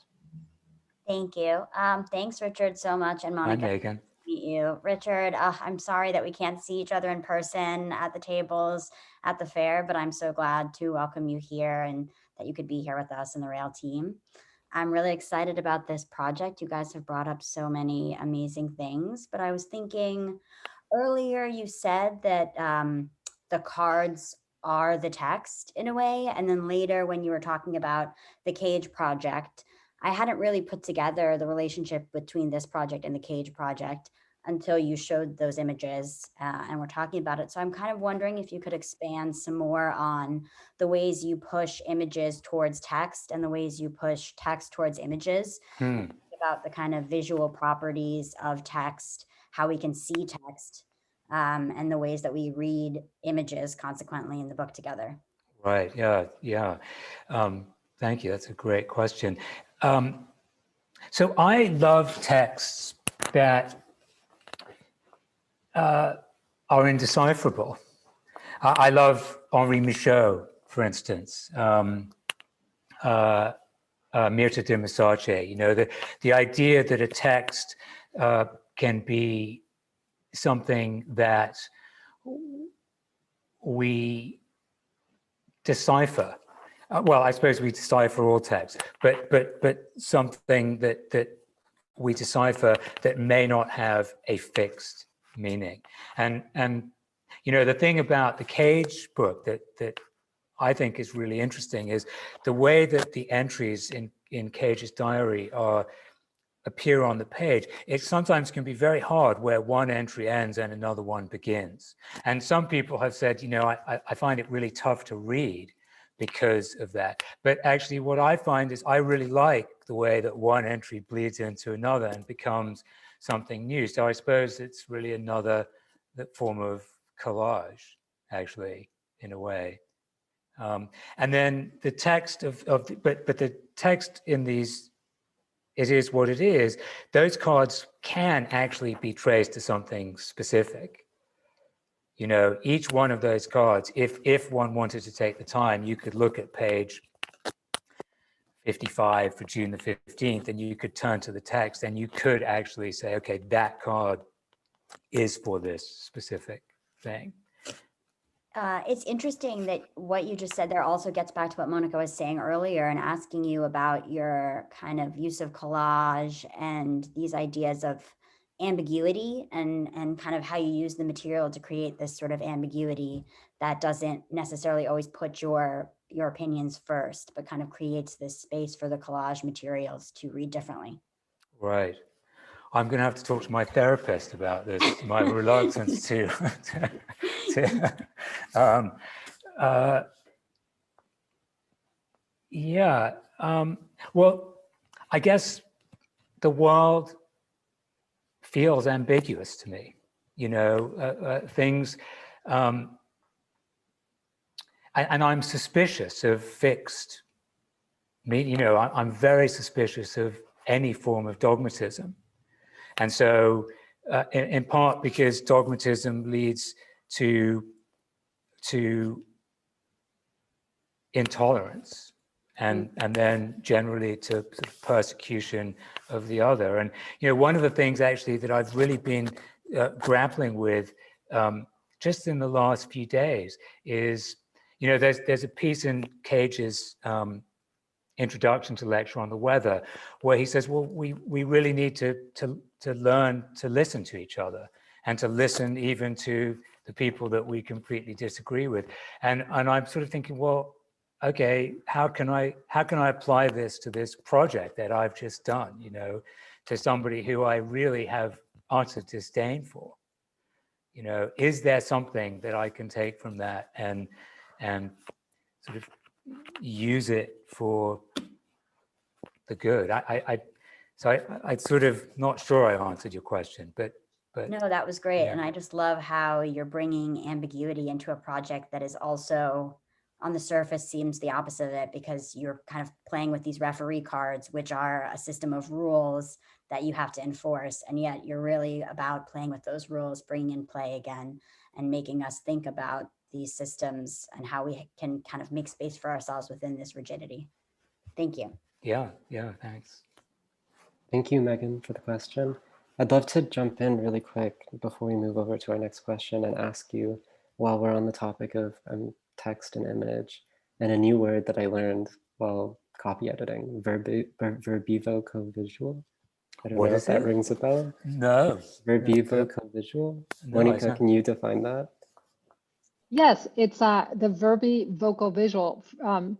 Thank you. Thanks, Richard, so much. And Monica, Hi, Megan. nice to meet you. Richard, I'm sorry that we can't see each other in person at the tables at the fair, but I'm so glad to welcome you here and that you could be here with us in the Rail team. I'm really excited about this project. You guys have brought up so many amazing things, but I was thinking earlier you said that the cards are the text in a way, and then later when you were talking about the Cage project, I hadn't really put together the relationship between this project and the Cage project until you showed those images and we're talking about it. So I'm kind of wondering if you could expand some more on the ways you push images towards text and the ways you push text towards images, about the kind of visual properties of text, how we can see text, and the ways that we read images consequently in the book together. Right, yeah. Thank you, that's a great question. So I love texts that are indecipherable. I love Henri Michaud, for instance, Mirta de Massace. You know, the idea that a text can be something that we decipher. Well, I suppose we decipher all text, but something that we decipher that may not have a fixed meaning. And you know, the thing about the Cage book that I think is really interesting is the way that the entries in Cage's diary appear on the page. It sometimes can be very hard where one entry ends and another one begins. And some people have said, you know, I find it really tough to read because of that. But actually what I find is I really like the way that one entry bleeds into another and becomes something new. So I suppose it's really another form of collage, actually, in a way. And then the text but the text in these It Is What It Is, those cards can actually be traced to something specific. You know, each one of those cards, if one wanted to take the time, you could look at page 55 for June the 15th, and you could turn to the text and you could actually say, okay, that card is for this specific thing. It's interesting that what you just said there also gets back to what Mónica was saying earlier and asking you about your kind of use of collage and these ideas of ambiguity and kind of how you use the material to create this sort of ambiguity that doesn't necessarily always put your opinions first, but kind of creates this space for the collage materials to read differently. Right. I'm going to have to talk to my therapist about this, my reluctance to yeah. Well, I guess the world feels ambiguous to me, you know, things, and I'm suspicious of fixed, you know, I'm very suspicious of any form of dogmatism. And so, in part because dogmatism leads to intolerance, and then generally to sort of persecution of the other. And you know, one of the things actually that I've really been grappling with just in the last few days is, you know, there's a piece in Cage's introduction to lecture on the weather, where he says, well, we really need to learn to listen to each other and to listen even to the people that we completely disagree with. And I'm sort of thinking, well, okay, how can I apply this to this project that I've just done, you know, to somebody who I really have utter disdain for? You know, is there something that I can take from that and sort of use it for the good? I'm sort of not sure I answered your question, but no, that was great. Yeah. And I just love how you're bringing ambiguity into a project that is also on the surface seems the opposite of it, because you're kind of playing with these referee cards, which are a system of rules that you have to enforce. And yet you're really about playing with those rules, bringing in play again, and making us think about these systems and how we can kind of make space for ourselves within this rigidity. Thank you. yeah, thanks. Thank you, Megan, for the question. I'd love to jump in really quick before we move over to our next question and ask you, while we're on the topic of text and image, and a new word that I learned while copy editing, verbivo-covisual. I don't know if that rings a bell. No. Verbivo-covisual. No, Mónica, can you define that? Yes, it's the verbi-vocal-visual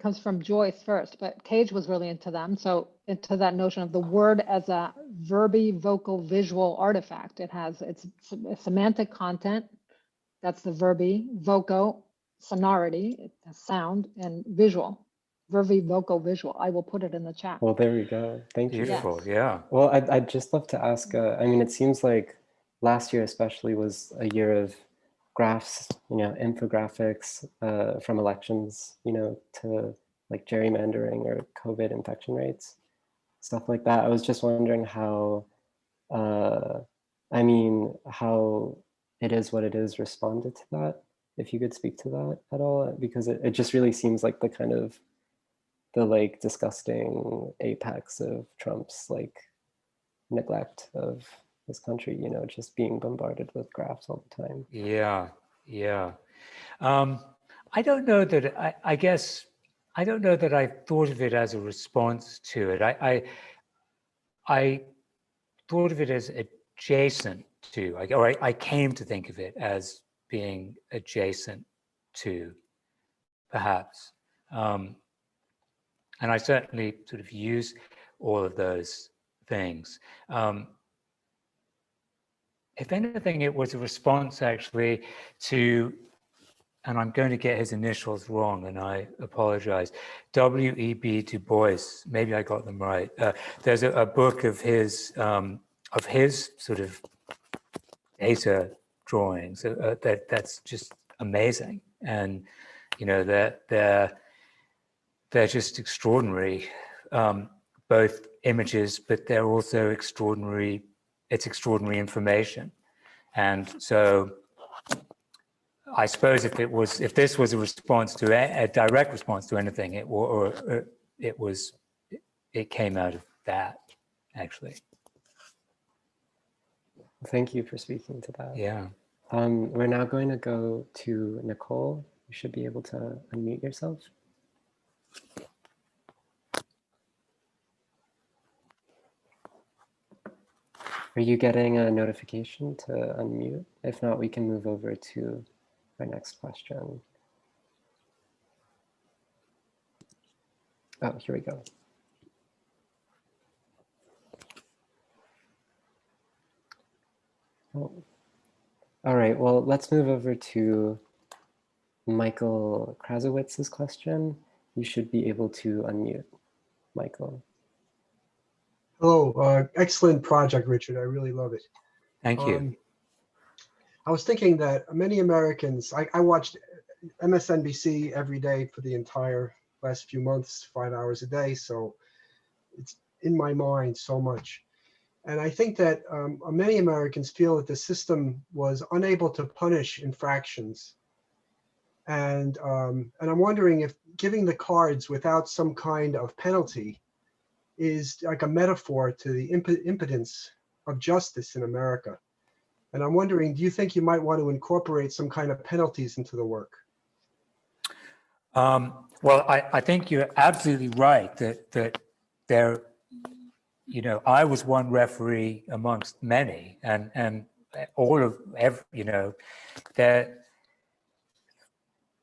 comes from Joyce first, but Cage was really into them. So into that notion of the word as a verbi-vocal-visual artifact. It has its semantic content. That's the verbi-voco, sonority, sound, and visual. Verbi-vocal-visual. I will put it in the chat. Well, there we go. Thank you. Beautiful, yeah. Well, I'd just love to ask, I mean, it seems like last year especially was a year of graphs, you know, infographics from elections, you know, to like gerrymandering or COVID infection rates, stuff like that. I was just wondering how, I mean, how It Is What It Is responded to that, if you could speak to that at all, because it just really seems like the kind of the like disgusting apex of Trump's like neglect of this country, you know, just being bombarded with graphs all the time. Yeah. I don't know that I guess I don't know that I thought of it as a response to it. I thought of it as adjacent to, or I came to think of it as being adjacent to, perhaps. And I certainly sort of use all of those things. If anything, it was a response actually to, and I'm going to get his initials wrong, and I apologize, W.E.B. Du Bois. Maybe I got them right. There's a book of his sort of data drawings that's just amazing, and you know they're just extraordinary, both images, but they're also extraordinary. It's extraordinary information, and so I suppose if this was a response to a direct response to anything, it came out of that, actually. Thank you for speaking to that. Yeah. We're now going to go to Nicole. You should be able to unmute yourself. Are you getting a notification to unmute? If not, we can move over to our next question. Oh, here we go. Oh. All right, well, let's move over to Michael Krasowitz's question. You should be able to unmute, Michael. Hello, excellent project, Richard. I really love it. Thank you. I was thinking that many Americans, I watched MSNBC every day for the entire last few months, 5 hours a day. So it's in my mind so much. And I think that many Americans feel that the system was unable to punish infractions. And I'm wondering if giving the cards without some kind of penalty is like a metaphor to the impotence of justice in America. And I'm wondering, do you think you might want to incorporate some kind of penalties into the work? Well, I think you're absolutely right that there, you know, I was one referee amongst many, and all of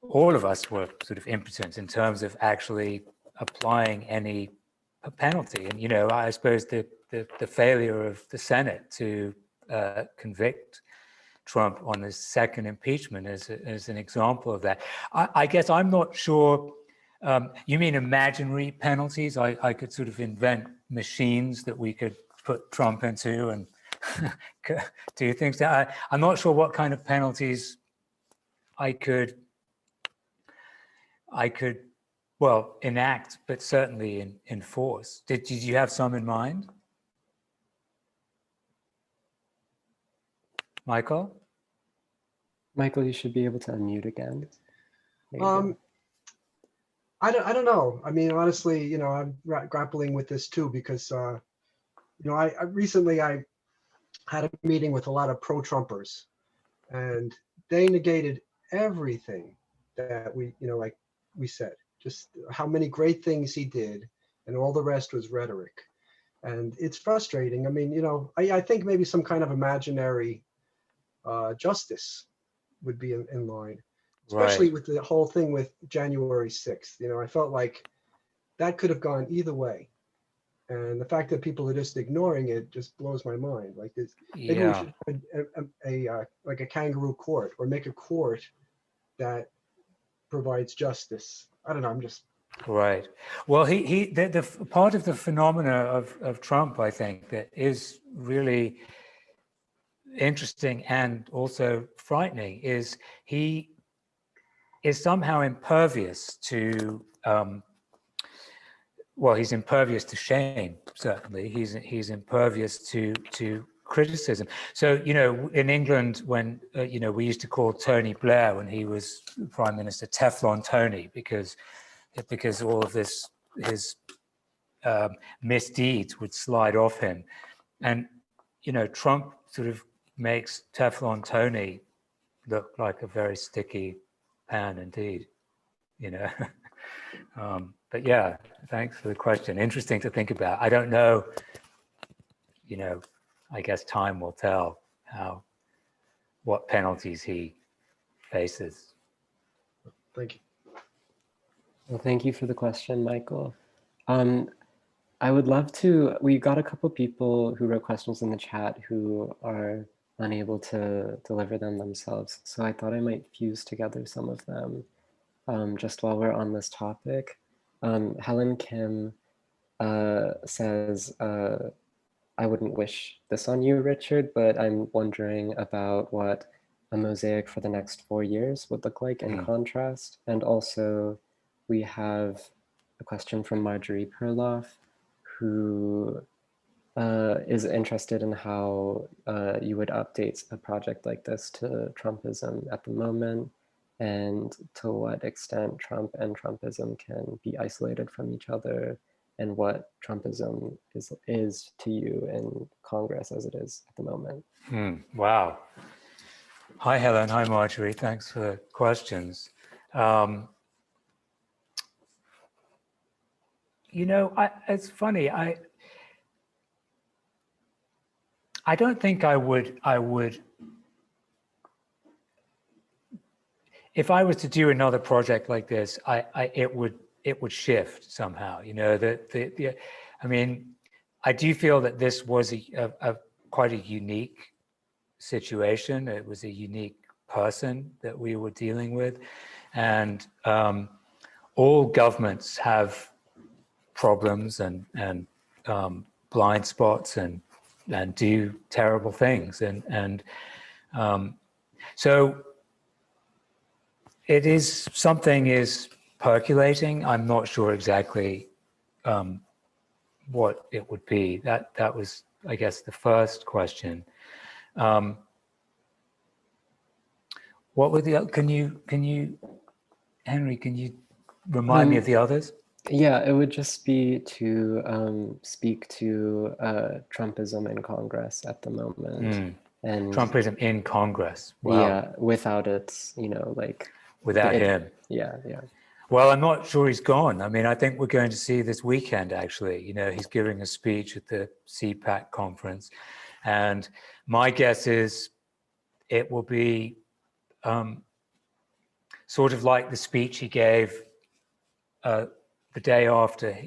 all of us were sort of impotent in terms of actually applying any penalty. And, you know, I suppose the failure of the Senate to convict Trump on his second impeachment is an example of that. I guess I'm not sure, you mean imaginary penalties? I could sort of invent machines that we could put Trump into and do things. I'm not sure what kind of penalties I could well, enact, but certainly enforce. Did you have some in mind? Michael? Michael, you should be able to unmute again. I don't know. I mean, honestly, you know, I'm grappling with this too, because, you know, I recently had a meeting with a lot of pro-Trumpers, and they negated everything that we, you know, like we said, just how many great things he did, and all the rest was rhetoric. And it's frustrating. I mean, you know, I think maybe some kind of imaginary justice would be in line, especially with the whole thing with January 6th. You know, I felt like that could have gone either way. And the fact that people are just ignoring it just blows my mind. Like this, maybe we should have like a kangaroo court, or make a court that provides justice. I don't know. I'm just right. Well, the part of the phenomena of Trump, I think, that is really interesting and also frightening is he is somehow impervious to well, he's impervious to shame. Certainly, he's impervious to criticism. So, you know, in England, when you know, we used to call Tony Blair, when he was Prime Minister, Teflon Tony, because all of his misdeeds would slide off him. And, you know, Trump sort of makes Teflon Tony look like a very sticky pan indeed, you know. But yeah, thanks for the question. Interesting to think about. I don't know, you know, I guess time will tell what penalties he faces. Thank you. Well, thank you for the question, Michael. I would love to, we got a couple people who wrote questions in the chat who are unable to deliver them themselves. So I thought I might fuse together some of them just while we're on this topic. Helen Kim says, I wouldn't wish this on you, Richard, but I'm wondering about what a mosaic for the next 4 years would look like in contrast. And also we have a question from Marjorie Perloff, who is interested in how you would update a project like this to Trumpism at the moment, and to what extent Trump and Trumpism can be isolated from each other, and what Trumpism is to you in Congress as it is at the moment. Wow. Hi, Helen. Hi, Marjorie. Thanks for the questions. You know, it's funny. I don't think I would, if I was to do another project like this, it would shift somehow. You know, I mean, I do feel that this was a quite a unique situation. It was a unique person that we were dealing with, and all governments have problems and blind spots and do terrible things, and so it is, something is percolating. I'm not sure exactly what it would be. That was, I guess, the first question. What were the, can you, Henry, can you remind me of the others? Yeah, it would just be to speak to Trumpism in Congress at the moment. And Trumpism in Congress. Wow. Yeah, without its, you know, like without him. Yeah, yeah. Well, I'm not sure he's gone. I mean, I think we're going to see this weekend, actually. You know, he's giving a speech at the CPAC conference. And my guess is it will be sort of like the speech he gave the day after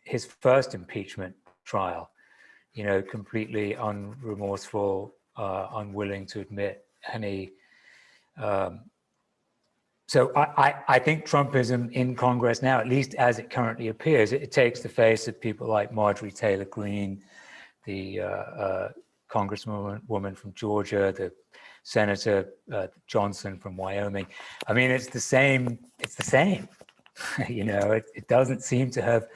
his first impeachment trial, you know, completely unremorseful, unwilling to admit any. So I think Trumpism in Congress now, at least as it currently appears, it takes the face of people like Marjorie Taylor Greene, the congresswoman from Georgia, the Senator Johnson from Wyoming. I mean, it's the same. It's the same. You know, it doesn't seem to have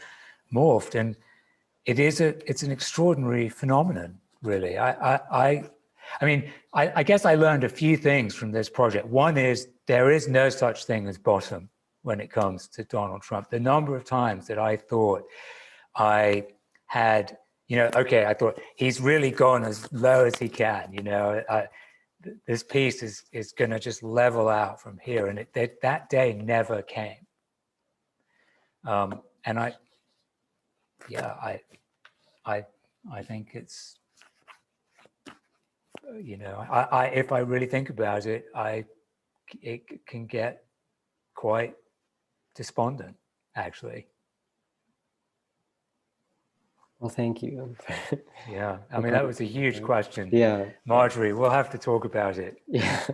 morphed, and it's an extraordinary phenomenon, really. I mean, I guess I learned a few things from this project. One is there is no such thing as bottom when it comes to Donald Trump. The number of times that I thought I had, you know, okay, I thought he's really gone as low as he can, you know, this piece is going to just level out from here. And that day never came. And I think it's, you know, if I really think about it, it can get quite despondent, actually. Well, thank you. Yeah, I mean, that was a huge question. Yeah. Marjorie, we'll have to talk about it. Yeah.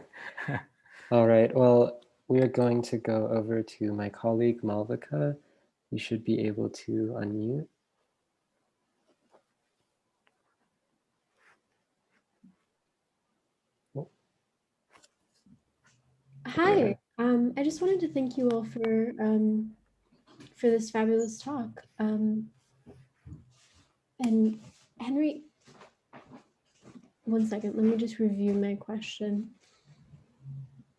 All right. Well, we are going to go over to my colleague, Malvika. You should be able to unmute. Hi, I just wanted to thank you all for this fabulous talk. And Henry, one second, let me just review my question.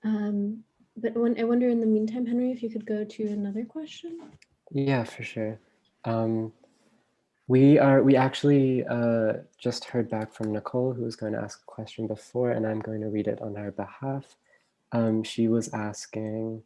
But I wonder in the meantime, Henry, if you could go to another question. Yeah, for sure. We actually just heard back from Nicole, who was going to ask a question before, and I'm going to read it on her behalf. She was asking,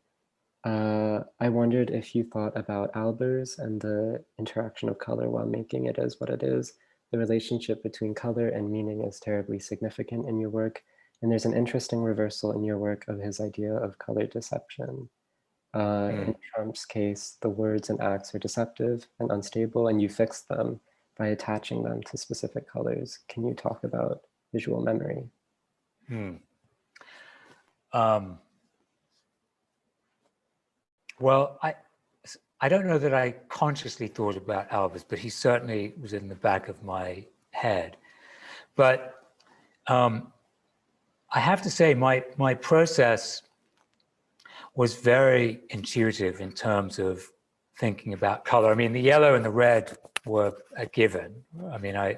I wondered if you thought about albers and the interaction of color while making it Is What It Is. The relationship between color and meaning is terribly significant in your work, and there's an interesting reversal in your work of his idea of color deception. In Trump's case, the words and acts are deceptive and unstable, and you fix them by attaching them to specific colors. Can you talk about visual memory? Well, I don't know that I consciously thought about albers, but he certainly was in the back of my head. But I have to say my process was very intuitive in terms of thinking about color. I mean, the yellow and the red were a given. I mean, I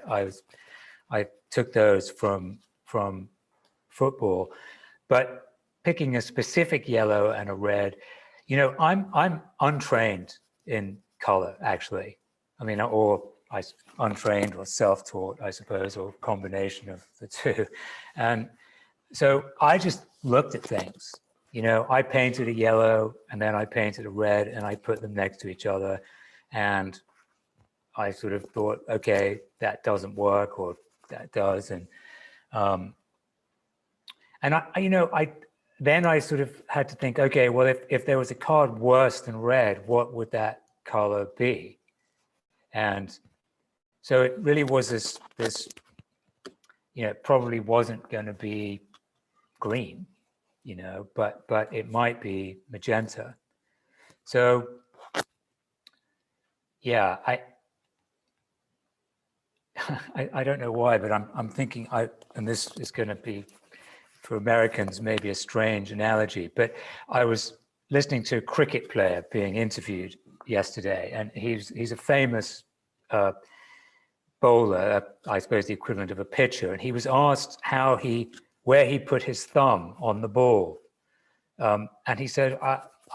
took those from football, but picking a specific yellow and a red, you know, I'm untrained in color, actually. I mean, or untrained or self-taught, I suppose, or combination of the two. And so I just looked at things. You know, I painted a yellow and then I painted a red and I put them next to each other. And I sort of thought, okay, that doesn't work, or that does. And then I sort of had to think, okay, well, if there was a card worse than red, what would that color be? And so it really was this, you know, it probably wasn't going to be green, you know, but it might be magenta. So yeah, I don't know why, but I'm thinking, and this is going to be for Americans maybe a strange analogy, but I was listening to a cricket player being interviewed yesterday, and he's a famous bowler, I suppose the equivalent of a pitcher, and he was asked where he put his thumb on the ball, and he said,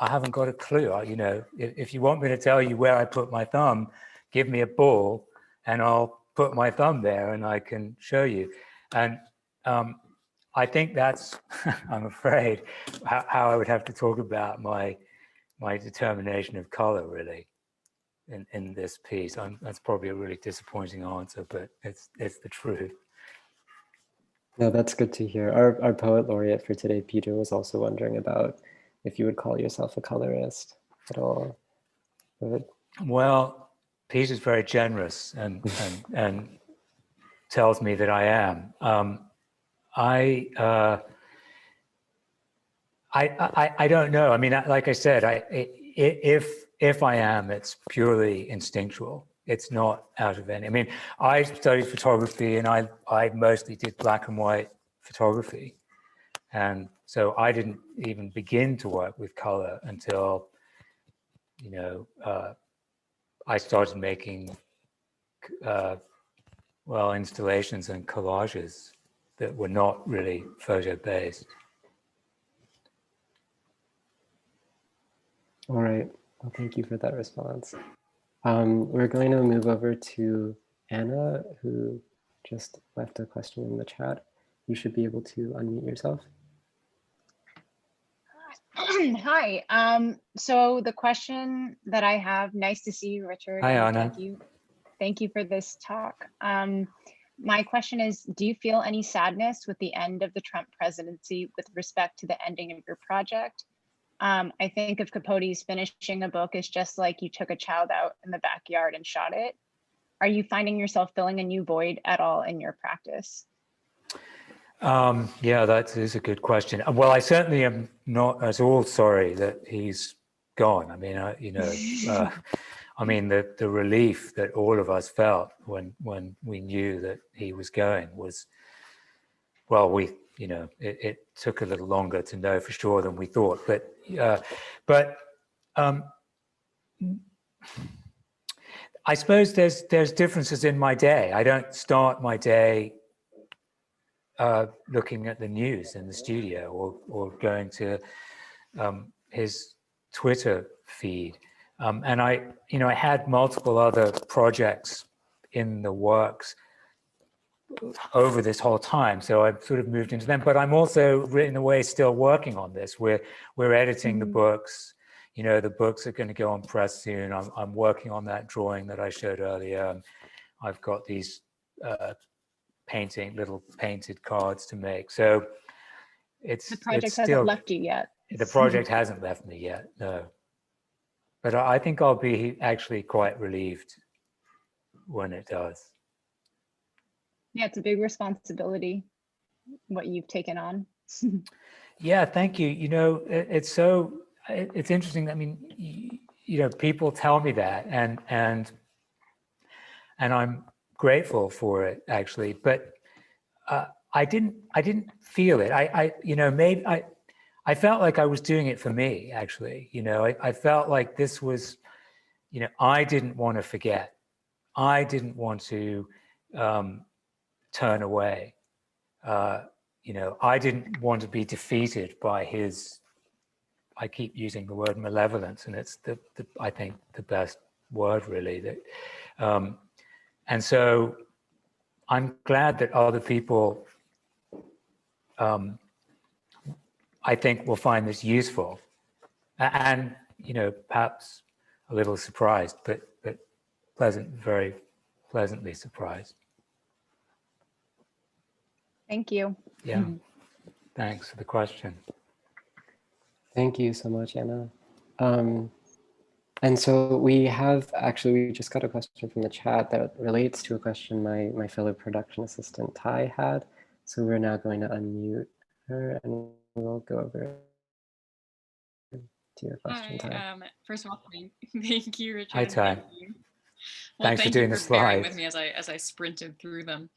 I haven't got a clue. You know, if you want me to tell you where I put my thumb, give me a ball and I'll put my thumb there and I can show you. And I think that's, I'm afraid, how I would have to talk about my determination of color, really, in this piece. That's probably a really disappointing answer, but it's the truth. No, that's good to hear. Our poet laureate for today, Peter, was also wondering about if you would call yourself a colorist at all. But... Well, Peter's very generous and tells me that I am. I don't know. I mean, like I said, if I am, it's purely instinctual. It's not out of any. I mean, I studied photography and I mostly did black and white photography. And so I didn't even begin to work with color until, you know, I started making, well, installations and collages that were not really photo-based. All right. Well, thank you for that response. We're going to move over to Anna, who just left a question in the chat. You should be able to unmute yourself. Hi. So the question that I have, nice to see you, Richard. Hi, Anna. Thank you for this talk. My question is, do you feel any sadness with the end of the Trump presidency with respect to the ending of your project? I think of Capote's finishing a book is just like you took a child out in the backyard and shot it. Are you finding yourself filling a new void at all in your practice? Yeah, that is a good question. Well, I certainly am not at all sorry that he's gone. I mean, you know, I mean, the relief that all of us felt when we knew that he was going was, well, you know, it took a little longer to know for sure than we thought, but I suppose there's differences in my day. I don't start my day looking at the news in the studio or going to his Twitter feed. And I had multiple other projects in the works over this whole time, so I've sort of moved into them. But I'm also, in a way, still working on this. We're editing the books. You know, the books are going to go on press soon. I'm working on that drawing that I showed earlier. I've got these little painted cards to make. So the project hasn't left you yet. The project hasn't left me yet, no. But I think I'll be actually quite relieved when it does. Yeah, it's a big responsibility, what you've taken on. Yeah, thank you. You know, it's interesting. I mean, you know, people tell me that, and I'm grateful for it, actually. But I didn't feel it. You know, maybe I felt like I was doing it for me, actually. You know, I felt like this was, you know, I didn't want to forget. I didn't want to turn away. You know, I didn't want to be defeated by his, I keep using the word malevolence, and it's I think the best word, really. That, and so I'm glad that other people I think will find this useful, and perhaps a little surprised, but very pleasantly surprised. Thank you. Yeah, thanks for the question. Thank you so much, Anna. And so we just got a question from the chat that relates to a question my fellow production assistant Ty had. So we're now going to unmute her and we'll go over to your question, Ty. Hi, first of all, thank you, Richard. Hi, Ty. Well, Thanks thank for doing you the for bearing slides. with me as I sprinted through them.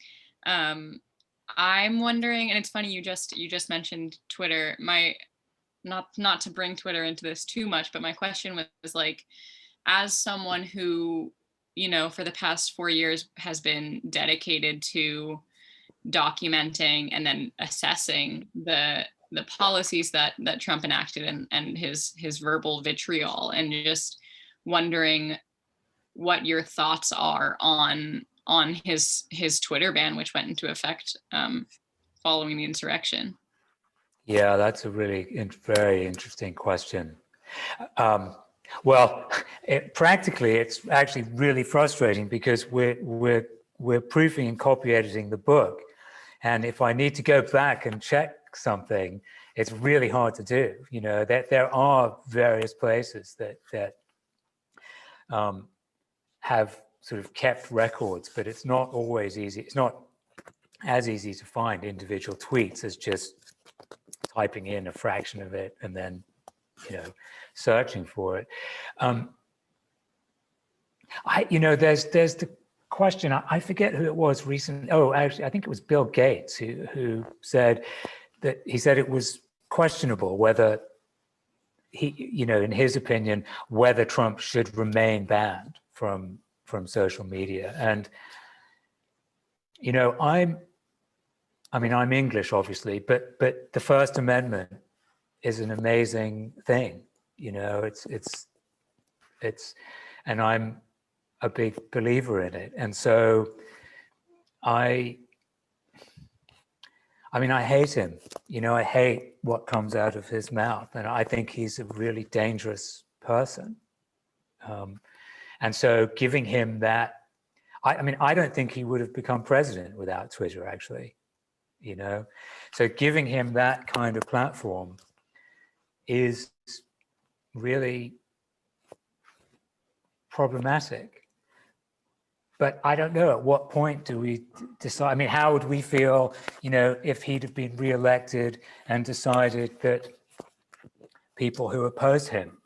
I'm wondering, and it's funny you just mentioned Twitter. Not to bring Twitter into this too much, but my question was like, as someone who, for the past 4 years has been dedicated to documenting and then assessing the policies that Trump enacted and his verbal vitriol, and just wondering what your thoughts are on his Twitter ban, which went into effect following the insurrection. Yeah, that's a really very interesting question. Well, practically, it's actually really frustrating because we're proofing and copy editing the book, and if I need to go back and check something, it's really hard to do. There are various places that have sort of kept records, but it's not always easy. It's not as easy to find individual tweets as just typing in a fraction of it and then, searching for it. There's the question. I forget who it was recently. Oh, actually, I think it was Bill Gates who said that it was questionable whether in his opinion, whether Trump should remain banned from social media. And I'm English, obviously, but the First Amendment is an amazing thing. It's, and I'm a big believer in it. And so I hate him. I hate what comes out of his mouth, and I think he's a really dangerous person. And so giving him that, I don't think he would have become president without Twitter, actually. So giving him that kind of platform is really problematic. But I don't know, at what point do we decide? How would we feel, if he'd have been reelected and decided that people who oppose him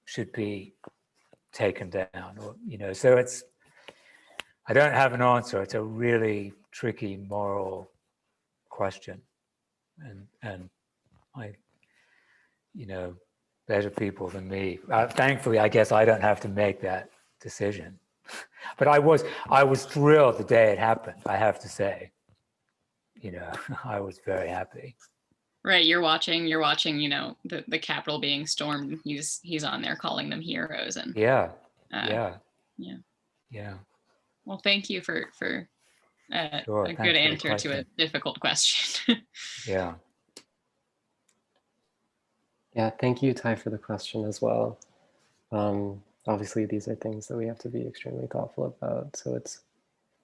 should be taken down, or, so I don't have an answer. It's a really tricky moral question. And I, better people than me. Thankfully, I guess I don't have to make that decision. But I was thrilled the day it happened, I have to say. I was very happy. Right, you're watching, the Capitol being stormed. He's on there calling them heroes, and yeah. Well, thank you for Sure, a good answer to a difficult question. Yeah. Yeah, thank you, Ty, for the question as well. Obviously, these are things that we have to be extremely thoughtful about. So it's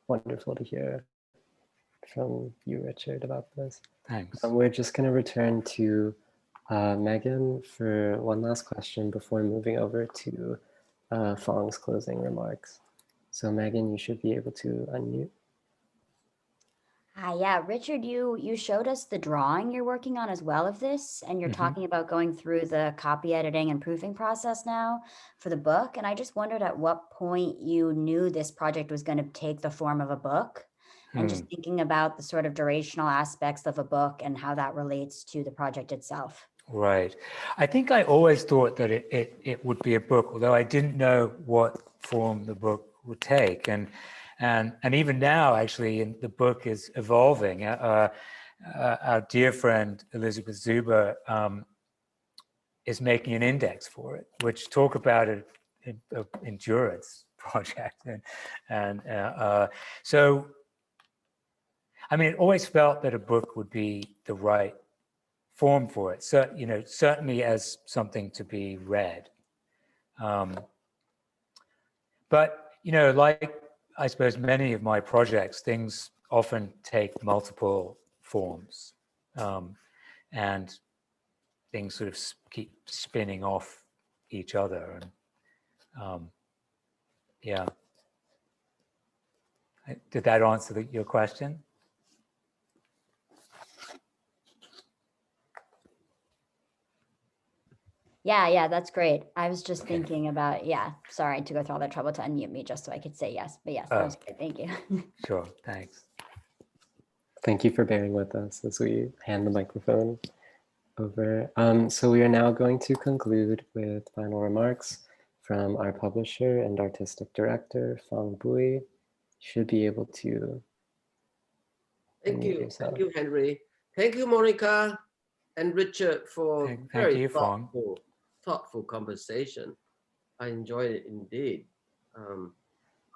wonderful to hear from you, Richard, about this. Thanks. We're just going to return to Megan for one last question before moving over to Fong's closing remarks. So Megan, you should be able to unmute. Yeah, Richard, you showed us the drawing you're working on as well of this, and you're talking about going through the copy editing and proofing process now for the book. And I just wondered at what point you knew this project was going to take the form of a book, and just thinking about the sort of durational aspects of a book and how that relates to the project itself. Right. I think I always thought that it would be a book, although I didn't know what form the book would take. And even now, actually, the book is evolving. Our dear friend Elizabeth Zuber is making an index for it, which talk about an endurance project, so it always felt that a book would be the right form for it. So, you know, certainly as something to be read. But, you know, like I suppose many of my projects, things often take multiple forms, and things sort of keep spinning off each other. And yeah. Did that answer your question? Yeah, that's great. I was just thinking about, sorry to go through all that trouble to unmute me just so I could say yes, but yes, that was great. Thank you. Sure, thanks. Thank you for bearing with us as we hand the microphone over. So we are now going to conclude with final remarks from our publisher and artistic director, Fong Bui. Should be able to. Thank you, Henry. Thank you, Monica and Richard, for very thoughtful conversation. I enjoyed it indeed.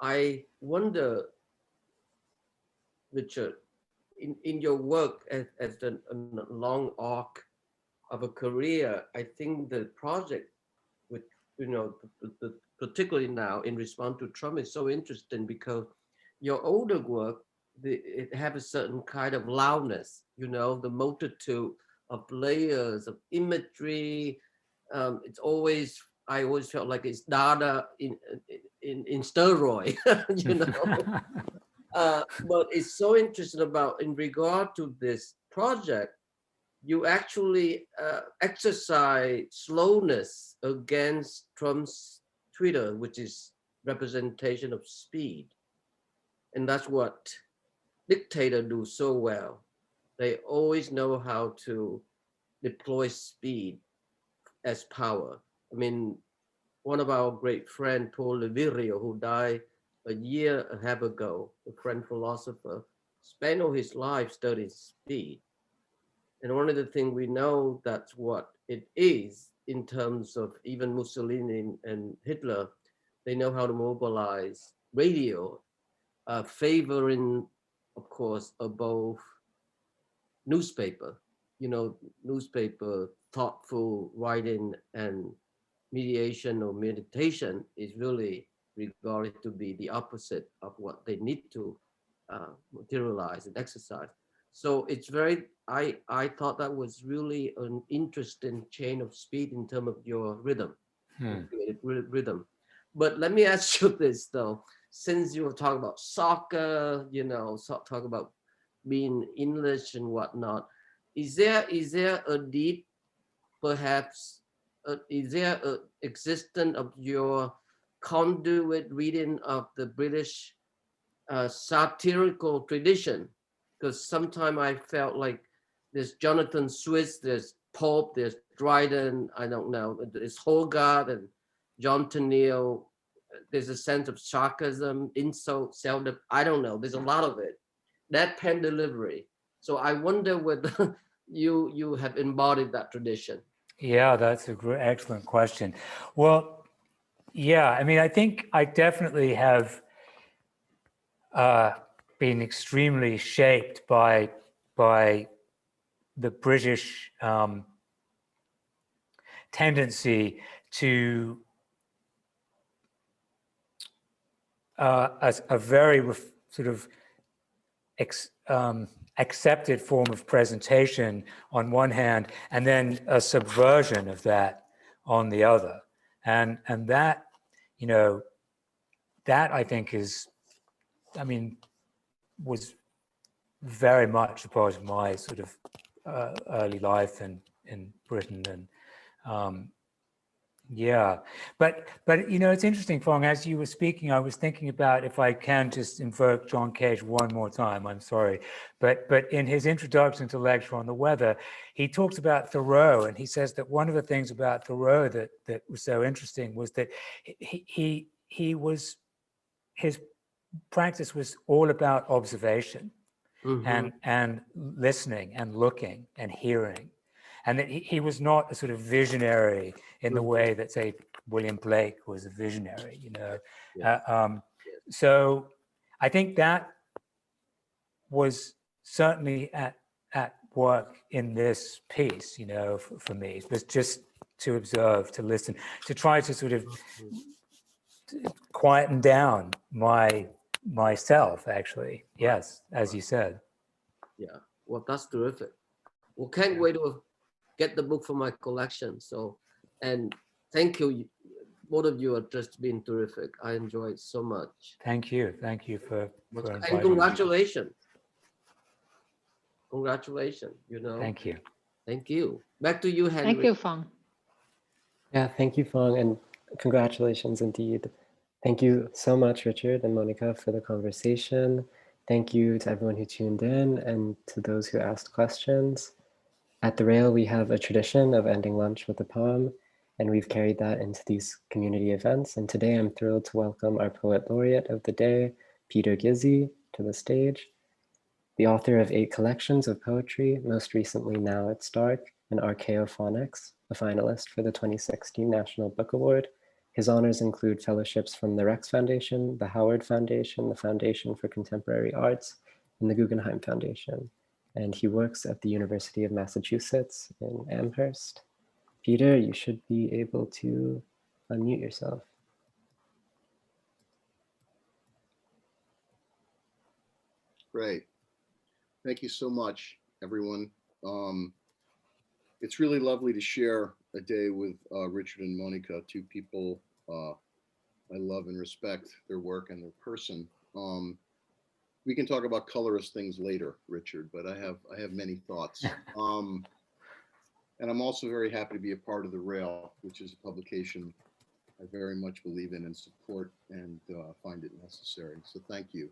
I wonder, Richard, in your work as a long arc of a career, I think the project, with particularly now in response to Trump, is so interesting because your older work, it have a certain kind of loudness, the multitude of layers of imagery. It's always, I always felt like it's Dada in steroid, but it's so interesting about, in regard to this project, you actually exercise slowness against Trump's Twitter, which is representation of speed. And that's what dictators do so well. They always know how to deploy speed as power. I mean, one of our great friends, Paul Levirio, who died a year and a half ago, a French philosopher, spent all his life studying speed. And one of the things we know, that's what it is in terms of even Mussolini and Hitler. They know how to mobilize radio, favoring, of course, above newspaper. Newspaper, thoughtful writing and mediation or meditation is really regarded to be the opposite of what they need to materialize and exercise. So it's very, I thought that was really an interesting chain of speed in terms of your rhythm, rhythm. But let me ask you this though, since you were talking about soccer, talk about being English and whatnot, is there a deep, perhaps, is there an existence of your conduit reading of the British satirical tradition? Because sometimes I felt like there's Jonathan Swift, there's Pope, there's Dryden, I don't know, there's Hogarth and John Tenniel. There's a sense of sarcasm, insult, seldom, I don't know, there's a lot of it. That pen delivery. So I wonder whether you have embodied that tradition. Yeah, that's a excellent question. Well, yeah, I mean, I think I definitely have been extremely shaped by the British tendency to a very sort of accepted form of presentation on one hand, and then a subversion of that on the other. And that, that I think is, I mean, was very much a part of my sort of early life in Britain. And yeah, but it's interesting, Fong, as you were speaking, I was thinking about, if I can just invoke John Cage one more time, I'm sorry, but in his introduction to lecture on the weather, he talks about Thoreau, and he says that one of the things about Thoreau that was so interesting was that his practice was all about observation, and listening and looking and hearing. And that he was not a sort of visionary in the way that, say, William Blake was a visionary, So I think that was certainly at work in this piece, you know, for me, was just to observe, to listen, to try to sort of quieten down myself, actually. Yes, as you said. Yeah, well, that's terrific. Well, can't wait to get the book for my collection. So, and thank you. Both of you have just been terrific. I enjoyed so much. Thank you for And inviting me. congratulations. Congratulations, you know. Thank you. Thank you. Back to you, Henry. Thank you, Fong. Yeah, thank you, Fong, and congratulations indeed. Thank you so much, Richard and Mónica, for the conversation. Thank you to everyone who tuned in and to those who asked questions. At the Rail, we have a tradition of ending lunch with a poem, and we've carried that into these community events. And today I'm thrilled to welcome our poet laureate of the day, Peter Gizzi, to the stage. The author of 8 collections of poetry, most recently Now It's Dark and Archaeophonics, a finalist for the 2016 National Book Award. His honors include fellowships from the Rex Foundation, the Howard Foundation, the Foundation for Contemporary Arts, and the Guggenheim Foundation. And he works at the University of Massachusetts in Amherst. Peter, you should be able to unmute yourself. Great. Thank you so much, everyone. It's really lovely to share a day with Richard and Mónica, 2 people I love and respect their work and their person. We can talk about colorist things later, Richard, but I have many thoughts. And I'm also very happy to be a part of The Rail, which is a publication I very much believe in and support and find it necessary. So thank you.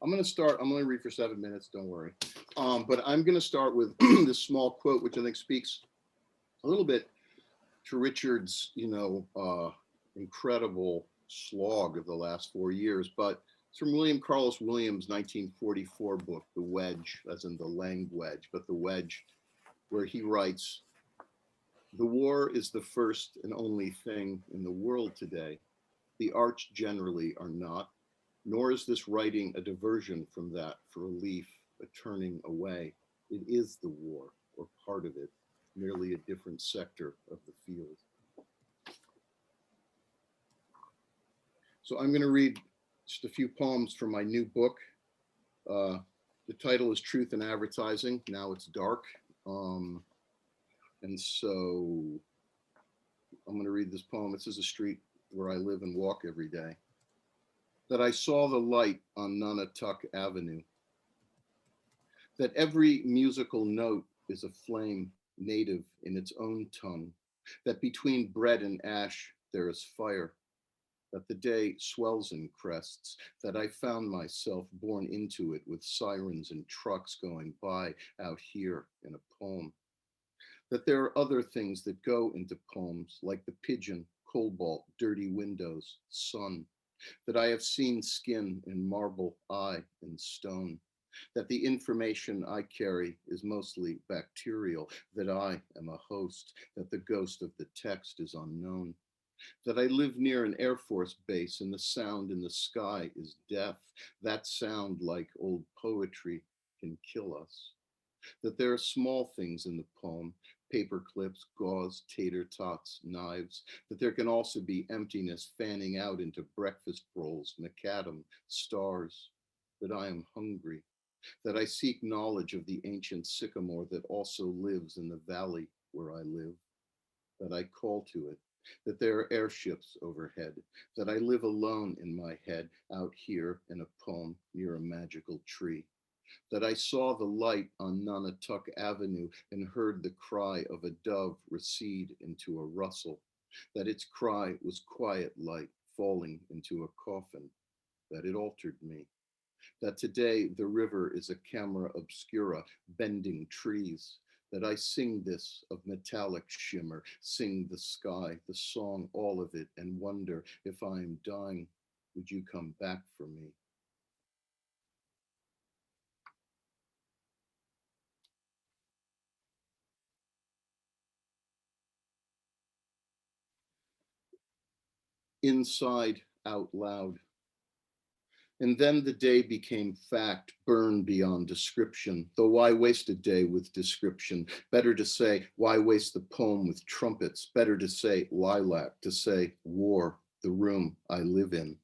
I'm going to read for 7 minutes, don't worry. But I'm going to start with this small quote, which I think speaks a little bit to Richard's, incredible slog of the last 4 years. But it's from William Carlos Williams' 1944 book, The Wedge, as in the Lang wedge, but The Wedge, where he writes, "The war is the first and only thing in the world today. The arts generally are not. Nor is this writing a diversion from that for relief, a turning away. It is the war, or part of it, merely a different sector of the field." So I'm going to read just a few poems from my new book. The title is Truth in Advertising, Now It's Dark. And so I'm going to read this poem. This is a street where I live and walk every day. That I saw the light on Nunatak Avenue. That every musical note is a flame native in its own tongue. That between bread and ash there is fire. That the day swells and crests. That I found myself born into it with sirens and trucks going by out here in a poem. That there are other things that go into poems like the pigeon, cobalt, dirty windows, sun. That I have seen skin in marble, eye in stone. That the information I carry is mostly bacterial. That I am a host. That the ghost of the text is unknown. That I live near an Air Force base and the sound in the sky is death. That sound, like old poetry, can kill us. That there are small things in the poem, paper clips, gauze, tater tots, knives, that there can also be emptiness fanning out into breakfast rolls, macadam, stars, that I am hungry, that I seek knowledge of the ancient sycamore that also lives in the valley where I live, that I call to it, that there are airships overhead, that I live alone in my head out here in a poem near a magical tree. That I saw the light on Nunatak Avenue and heard the cry of a dove recede into a rustle, that its cry was quiet light falling into a coffin, that it altered me, that today the river is a camera obscura bending trees, that I sing this of metallic shimmer, sing the sky, the song, all of it, and wonder if I am dying, would you come back for me? Inside out loud. And then the day became fact, burned beyond description. Though why waste a day with description? Better to say, why waste the poem with trumpets? Better to say lilac, to say war, the room I live in.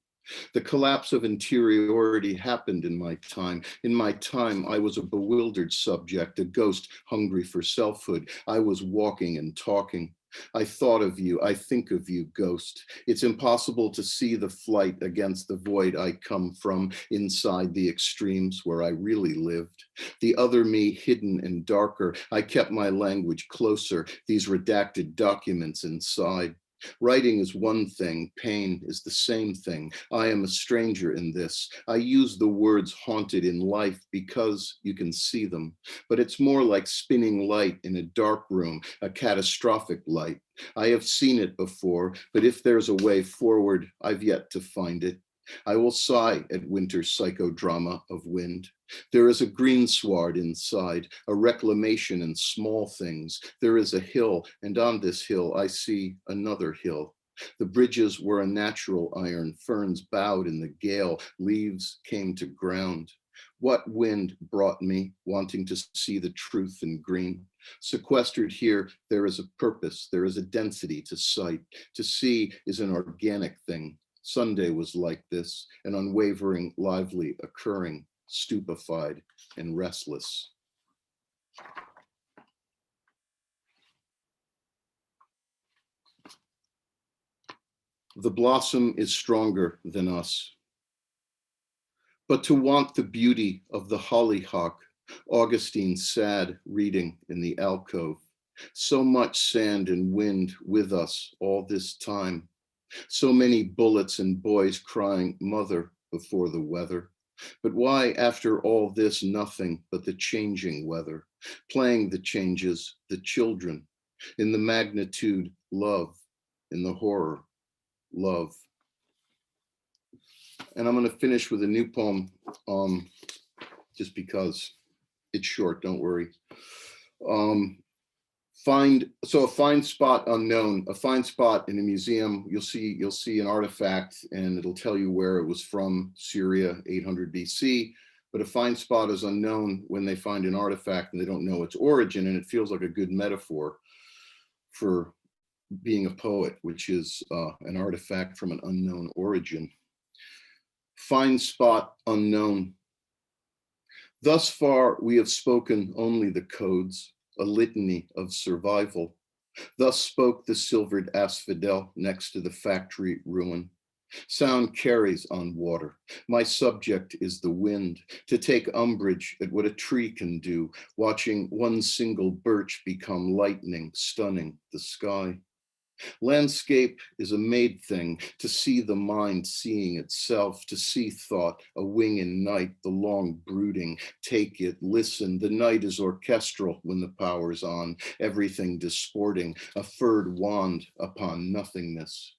The collapse of interiority happened in my time. In my time, I was a bewildered subject, a ghost hungry for selfhood. I was walking and talking. I thought of you, I think of you, ghost. It's impossible to see the flight against the void I come from, inside the extremes where I really lived. The other me hidden and darker. I kept my language closer, these redacted documents inside. Writing is one thing, pain is the same thing. I am a stranger in this. I use the words haunted in life because you can see them, but it's more like spinning light in a dark room, a catastrophic light. I have seen it before, but if there's a way forward, I've yet to find it. I will sigh at winter's psychodrama of wind. There is a greensward inside, a reclamation in small things. There is a hill, and on this hill I see another hill. The bridges were a natural iron, ferns bowed in the gale, leaves came to ground. What wind brought me, wanting to see the truth in green? Sequestered here, there is a purpose, there is a density to sight. To see is an organic thing. Sunday was like this, an unwavering, lively occurring, stupefied and restless. The blossom is stronger than us. But to want the beauty of the hollyhock, Augustine sad reading in the alcove, so much sand and wind with us all this time. So many bullets and boys crying mother before the weather. But why, after all this, nothing but the changing weather, playing the changes, the children, in the magnitude, love, in the horror, love. And I'm going to finish with a new poem, just because it's short, don't worry. A find spot unknown, a find spot in a museum. You'll see an artifact and it'll tell you where it was from, Syria, 800 BC. But a find spot is unknown when they find an artifact and they don't know its origin, and it feels like a good metaphor for being a poet, which is an artifact from an unknown origin. Find spot unknown. Thus far, we have spoken only the codes, a litany of survival. Thus spoke the silvered asphodel next to the factory ruin. Sound carries on water. My subject is the wind, to take umbrage at what a tree can do, watching one single birch become lightning, stunning the sky. Landscape is a made thing, to see the mind seeing itself, to see thought, a wing in night, the long brooding, take it, listen, the night is orchestral when the power's on, everything disporting, a furred wand upon nothingness.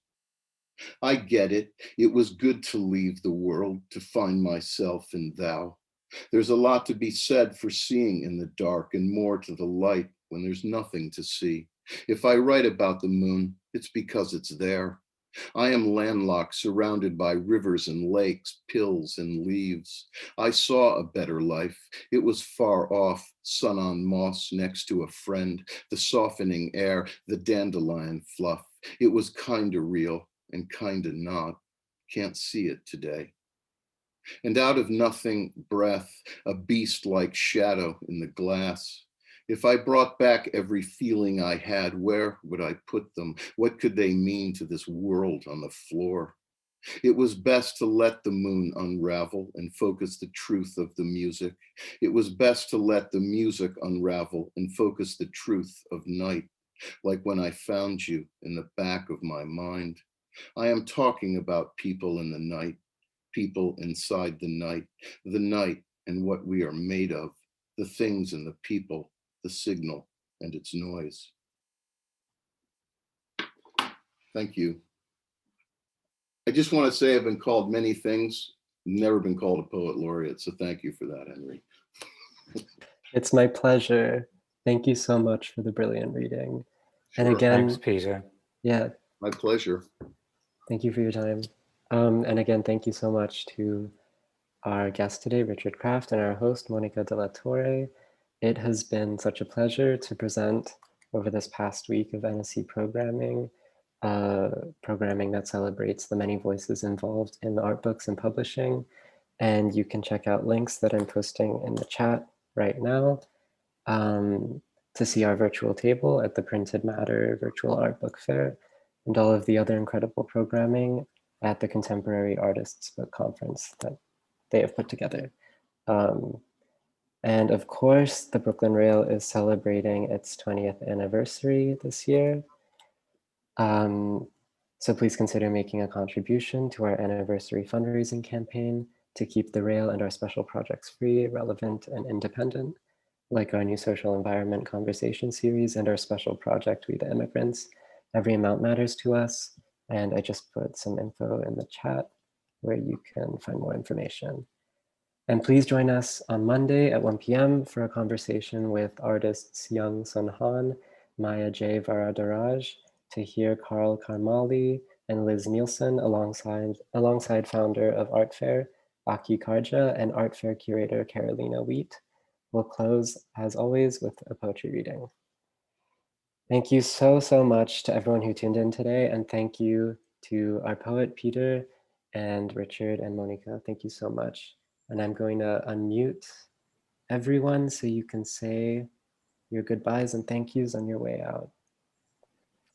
I get it, it was good to leave the world, to find myself in thou. There's a lot to be said for seeing in the dark and more to the light when there's nothing to see. If I write about the moon, it's because it's there. I am landlocked, surrounded by rivers and lakes, pills and leaves. I saw a better life. It was far off, sun on moss next to a friend, the softening air, the dandelion fluff. It was kinda real and kinda not. Can't see it today. And out of nothing, breath, a beast-like shadow in the glass. If I brought back every feeling I had, where would I put them? What could they mean to this world on the floor? It was best to let the moon unravel and focus the truth of the music. It was best to let the music unravel and focus the truth of night, like when I found you in the back of my mind. I am talking about people in the night, people inside the night and what we are made of, the things and the people, the signal and its noise. Thank you. I just want to say I've been called many things, never been called a poet laureate, so thank you for that, Henry. It's my pleasure. Thank you so much for the brilliant reading. Sure. And again, Thanks, Peter. Yeah. My pleasure. Thank you for your time. And again, thank you so much to our guest today, Richard Kraft, and our host, Mónica de la Torre. It has been such a pleasure to present over this past week of NSE programming, programming that celebrates the many voices involved in art books and publishing. And you can check out links that I'm posting in the chat right now to see our virtual table at the Printed Matter Virtual Art Book Fair and all of the other incredible programming at the Contemporary Artists Book Conference that they have put together. And of course, the Brooklyn Rail is celebrating its 20th anniversary this year. So please consider making a contribution to our anniversary fundraising campaign to keep the Rail and our special projects free, relevant, and independent, like our new social environment conversation series and our special project, We the Immigrants. Every amount matters to us. And I just put some info in the chat where you can find more information. And please join us on Monday at 1 p.m. for a conversation with artists Young Sun Han, Maya J. Varadaraj, to hear Carl Karmali and Liz Nielsen alongside founder of Art Fair, Aki Karja, and Art Fair curator Carolina Wheat. We'll close, as always, with a poetry reading. Thank you so much to everyone who tuned in today, and thank you to our poet, Peter, and Richard and Mónica. Thank you so much. And I'm going to unmute everyone so you can say your goodbyes and thank yous on your way out.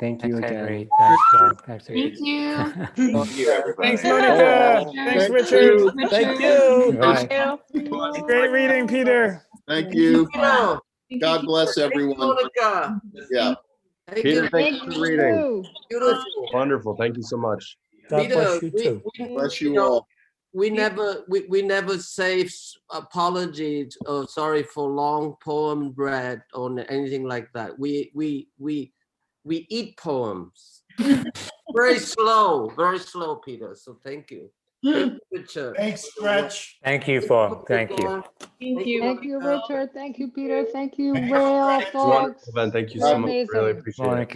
Thank you again. Henry. Thanks, John. Thanks, Thank you. Thank you, everybody. Thanks, Mónica. Thanks, Richard. Thank you. Bye. Great reading, Peter. Thank you. Peter, God bless everyone. Mónica. Yeah. Thank Peter, you. thank you for reading. Beautiful. Wonderful. Thank you so much. God Peter, bless you too. Bless you all. We never say apologies or sorry for long poem read or anything like that. We eat poems. very slow, Peter. So thank you. Thank you, Richard. Thanks, Stretch. Thank you, Paul. Thank you. Thank you, Richard. Thank you, Peter. Thank you, Rail folks. Wonderful event. Thank you You're so much. Really amazing. appreciate it. Mónica.